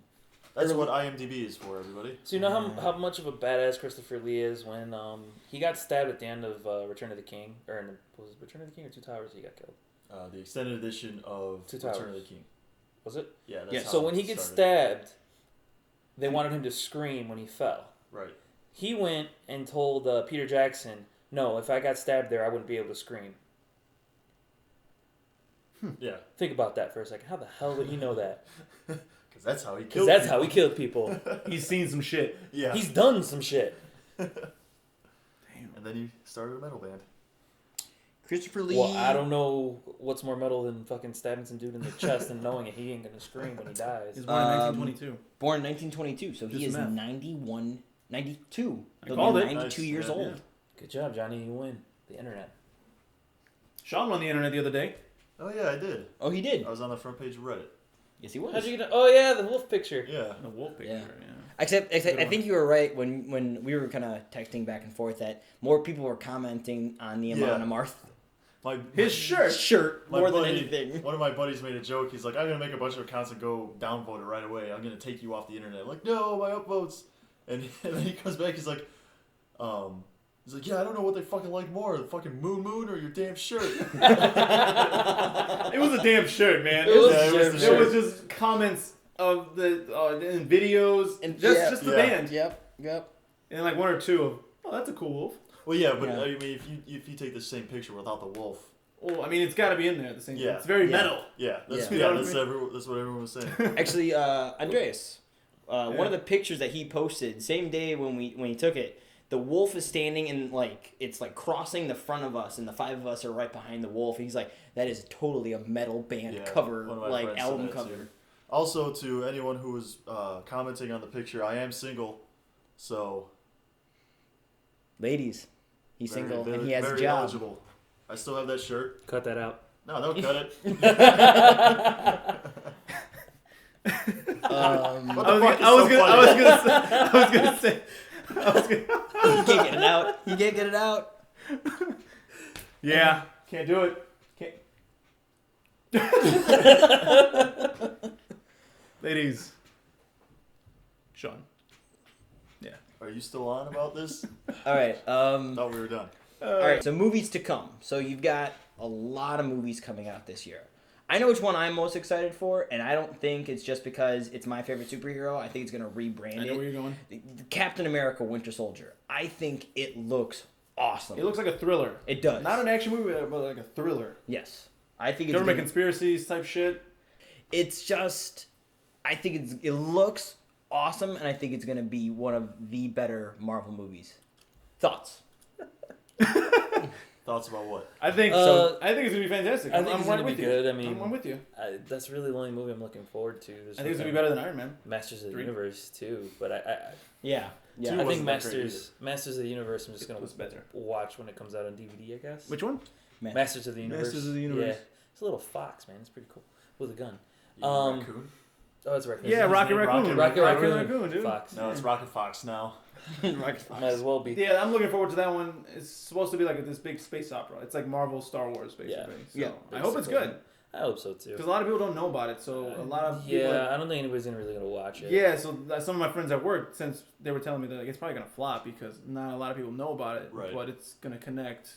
That's what IMDb is for, everybody. So you know how much of a badass Christopher Lee is when he got stabbed at the end of Return of the King, was it Return of the King or Two Towers? He got killed. The extended edition of Two Return Towers. of the King. Was it? Yeah, that's Yeah, how So when it he gets started. stabbed, they wanted him to scream when he fell. Right. He went and told Peter Jackson, "No, if I got stabbed there, I wouldn't be able to scream." Yeah. Think about that for a second. How the hell would he know that? Because that's how he Because killed that's people. how he killed people. He's seen some shit. Yeah. He's done some shit. Damn. And then he started a metal band. Christopher Lee. Well, I don't know what's more metal than fucking stabbing some dude in the chest and knowing it, he ain't gonna scream when he dies. He's born in 1922. Born in 1922, so he Just is math. 92. I He'll called be it. 92 Nice, years yeah. old. Good job, Johnny. You win the internet. Sean won the internet the other day. Oh, yeah, I did. Oh, he did. I was on the front page of Reddit. Yes, he was. How'd you get? Oh yeah, the wolf picture. Yeah. The wolf picture. Yeah. Yeah. Except Good I one. think you were right when we were kind of texting back and forth that more people were commenting on the amount Yeah. of Marth His shirt. shirt My more than buddy- anything. One of my buddies made a joke. He's like, I'm going to make a bunch of accounts and go downvote it right away. I'm going to take you off the internet. I'm like, no, my upvotes. And then he comes back. He's like, yeah, I don't know what they fucking like more, the fucking moon or your damn shirt. It was a damn shirt, man. It was Yeah, a it was damn the There shirt. was just comments of the and videos And- just yeah. just the Yeah. band Yep. and like one or two of that's a cool wolf. Well, yeah, but Yeah. I mean, if you take the same picture without the wolf, Oh, I mean it's got to be in there at the same time. Yeah. It's very Yeah. metal. yeah, that's Yeah. You know what I that's what everyone was saying. Actually, Andreas, one Yeah. of the pictures that he posted same day when he took it, the wolf is standing in it's crossing the front of us, and the five of us are right behind the wolf. He's like, that is totally a metal band Yeah, cover, one of my like friends said album that cover. too. Also, to anyone who was commenting on the picture, I am single, so Ladies, he's very- single very, and he has a very job. eligible. I still have that shirt. Cut that out. No, don't cut it. What the fuck is so funny? I was gonna say. You can't get it out. You can't get it out. Yeah, can't do it. Can't. Ladies, Sean. Yeah. Are you still on about this? All right. Thought we were done. All right. So movies to come. So you've got a lot of movies coming out this year. I know which one I'm most excited for, and I don't think it's just because it's my favorite superhero. I think it's going to rebrand I know where it. you're going. Captain America: Winter Soldier. I think it looks awesome. It looks like a thriller. It does. Not an action movie, but like a thriller. Yes. I think it's Government gonna- conspiracies type shit. It's just, I think it looks awesome, and I think it's going to be one of the better Marvel movies. Thoughts? Thoughts about what? I think so. I think it's gonna be fantastic. I think it's right gonna be with you. good. I mean, I'm with you. That's really the only movie I'm looking forward to. I think it's gonna be better than Iron Man. Masters of the 3. Universe too, but I Yeah. Two I think wasn't that great Masters of the Universe. I'm just gonna was better. watch when it comes out on DVD. I guess. Which one? Masters of the Universe. Masters of the Universe. Yeah, it's a little fox, man. It's pretty cool with a gun. You mean Raccoon? Oh, it's Raccoon. Yeah, Rocket name Raccoon. Rocket Rocket Raccoon. Raccoon, dude. Fox. No, it's Rocket Fox now. Might as well be. Yeah, I'm looking forward to that one. It's supposed to be like this big space opera. It's like Marvel Star Wars, basically. Yeah. So I hope it's basically. good. I hope so too. Because a lot of people don't know about it. So a lot of people Yeah, I don't think anybody's really gonna watch it. Yeah, so some of my friends at work, since they were telling me that like, it's probably gonna flop because not a lot of people know about it, Right. but it's gonna connect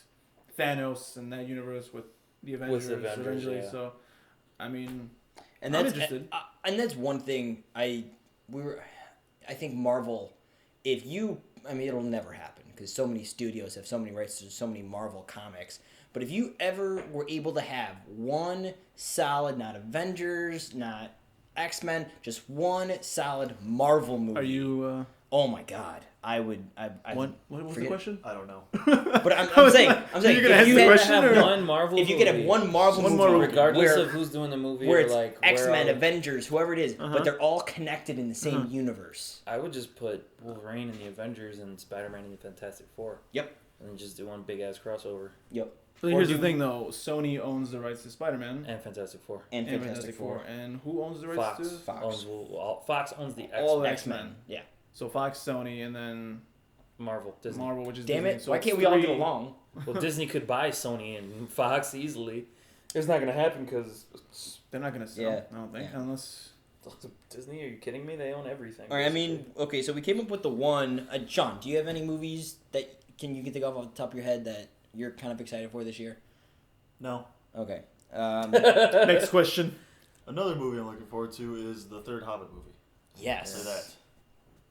Thanos and that universe with the Avengers, With the Avengers, eventually. yeah. So, I mean, And I'm that's interested. and that's one thing I think Marvel, it'll never happen because so many studios have so many rights to so many Marvel comics. But if you ever were able to have one solid, not Avengers, not X-Men, just one solid Marvel movie. are you? Oh my God, I would. What was the forget- question? I don't know. But I'm saying, You're gonna if ask you the had- question, have or- one Marvel. if you could have movie, one Marvel One movie, more regardless where, of who's doing the movie, where or it's like X-Men, where Avengers, whoever it is, Uh-huh. but they're all connected in the same universe. I would just put Wolverine in the Avengers and Spider-Man in the Fantastic Four. Yep. And then just do one big ass crossover. Yep. So here's the thing, though. Sony owns the rights to Spider-Man And Fantastic Four. And and Fantastic Four. and who owns the rights Fox. to? Fox. Fox owns the All X-Men. X-Men. Yeah. So Fox, Sony, and then Marvel, Disney. Marvel, which is Damn Disney. it! So Why it's can't we all get three- along? Well, Disney could buy Sony and Fox easily. It's not gonna happen because They're not gonna sell. Yeah. I don't think Yeah. unless. Disney. Are you kidding me? They own everything. All right. I mean, okay. So we came up with the one. Sean, do you have any movies that you can think of off the top of your head that you're kind of excited for this year? No. Okay. Next question. Another movie I'm looking forward to is the third Hobbit movie. Yes. Say that.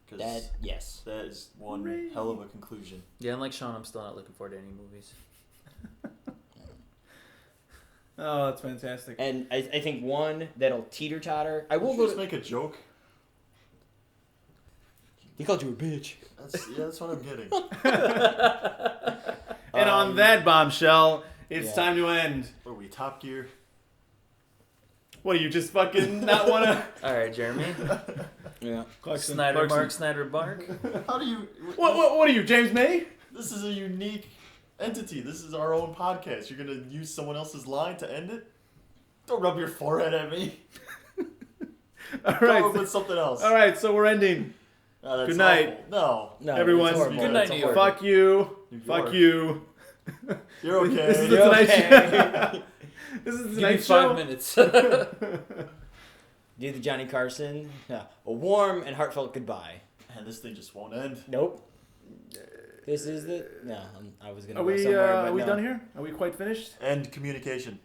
'Cause Yes. that is one hell of a conclusion. Yeah, unlike Sean, I'm still not looking forward to any movies. Oh, that's fantastic. And I think one that'll teeter totter. I will Did go you just to. make a joke? He called you a bitch. That's what I'm getting. And on that bombshell, it's time to end. Are we Top Gear? What do you just fucking not want to? All right, Jeremy. Yeah. Snyder Mark. Snyder Mark. How do you? What are you, James May? This is a unique entity. This is our own podcast. You're gonna use someone else's line to end it? Don't rub your forehead at me. All Come right. up with something else. All right. So we're ending. Oh, that's Good night. awful. No. Everyone. it's horrible. Good night, It's New York. horrible. Fuck you. New Fuck York. you. You're okay. This is the You're Tonight okay. Show. This is the Give me Tonight 5 Show. minutes. Do the Johnny Carson. Yeah. A warm and heartfelt goodbye. And this thing just won't end. Nope. This is the. No, I was gonna. Are go we somewhere, but are we no. done here? Are we quite finished? End communication.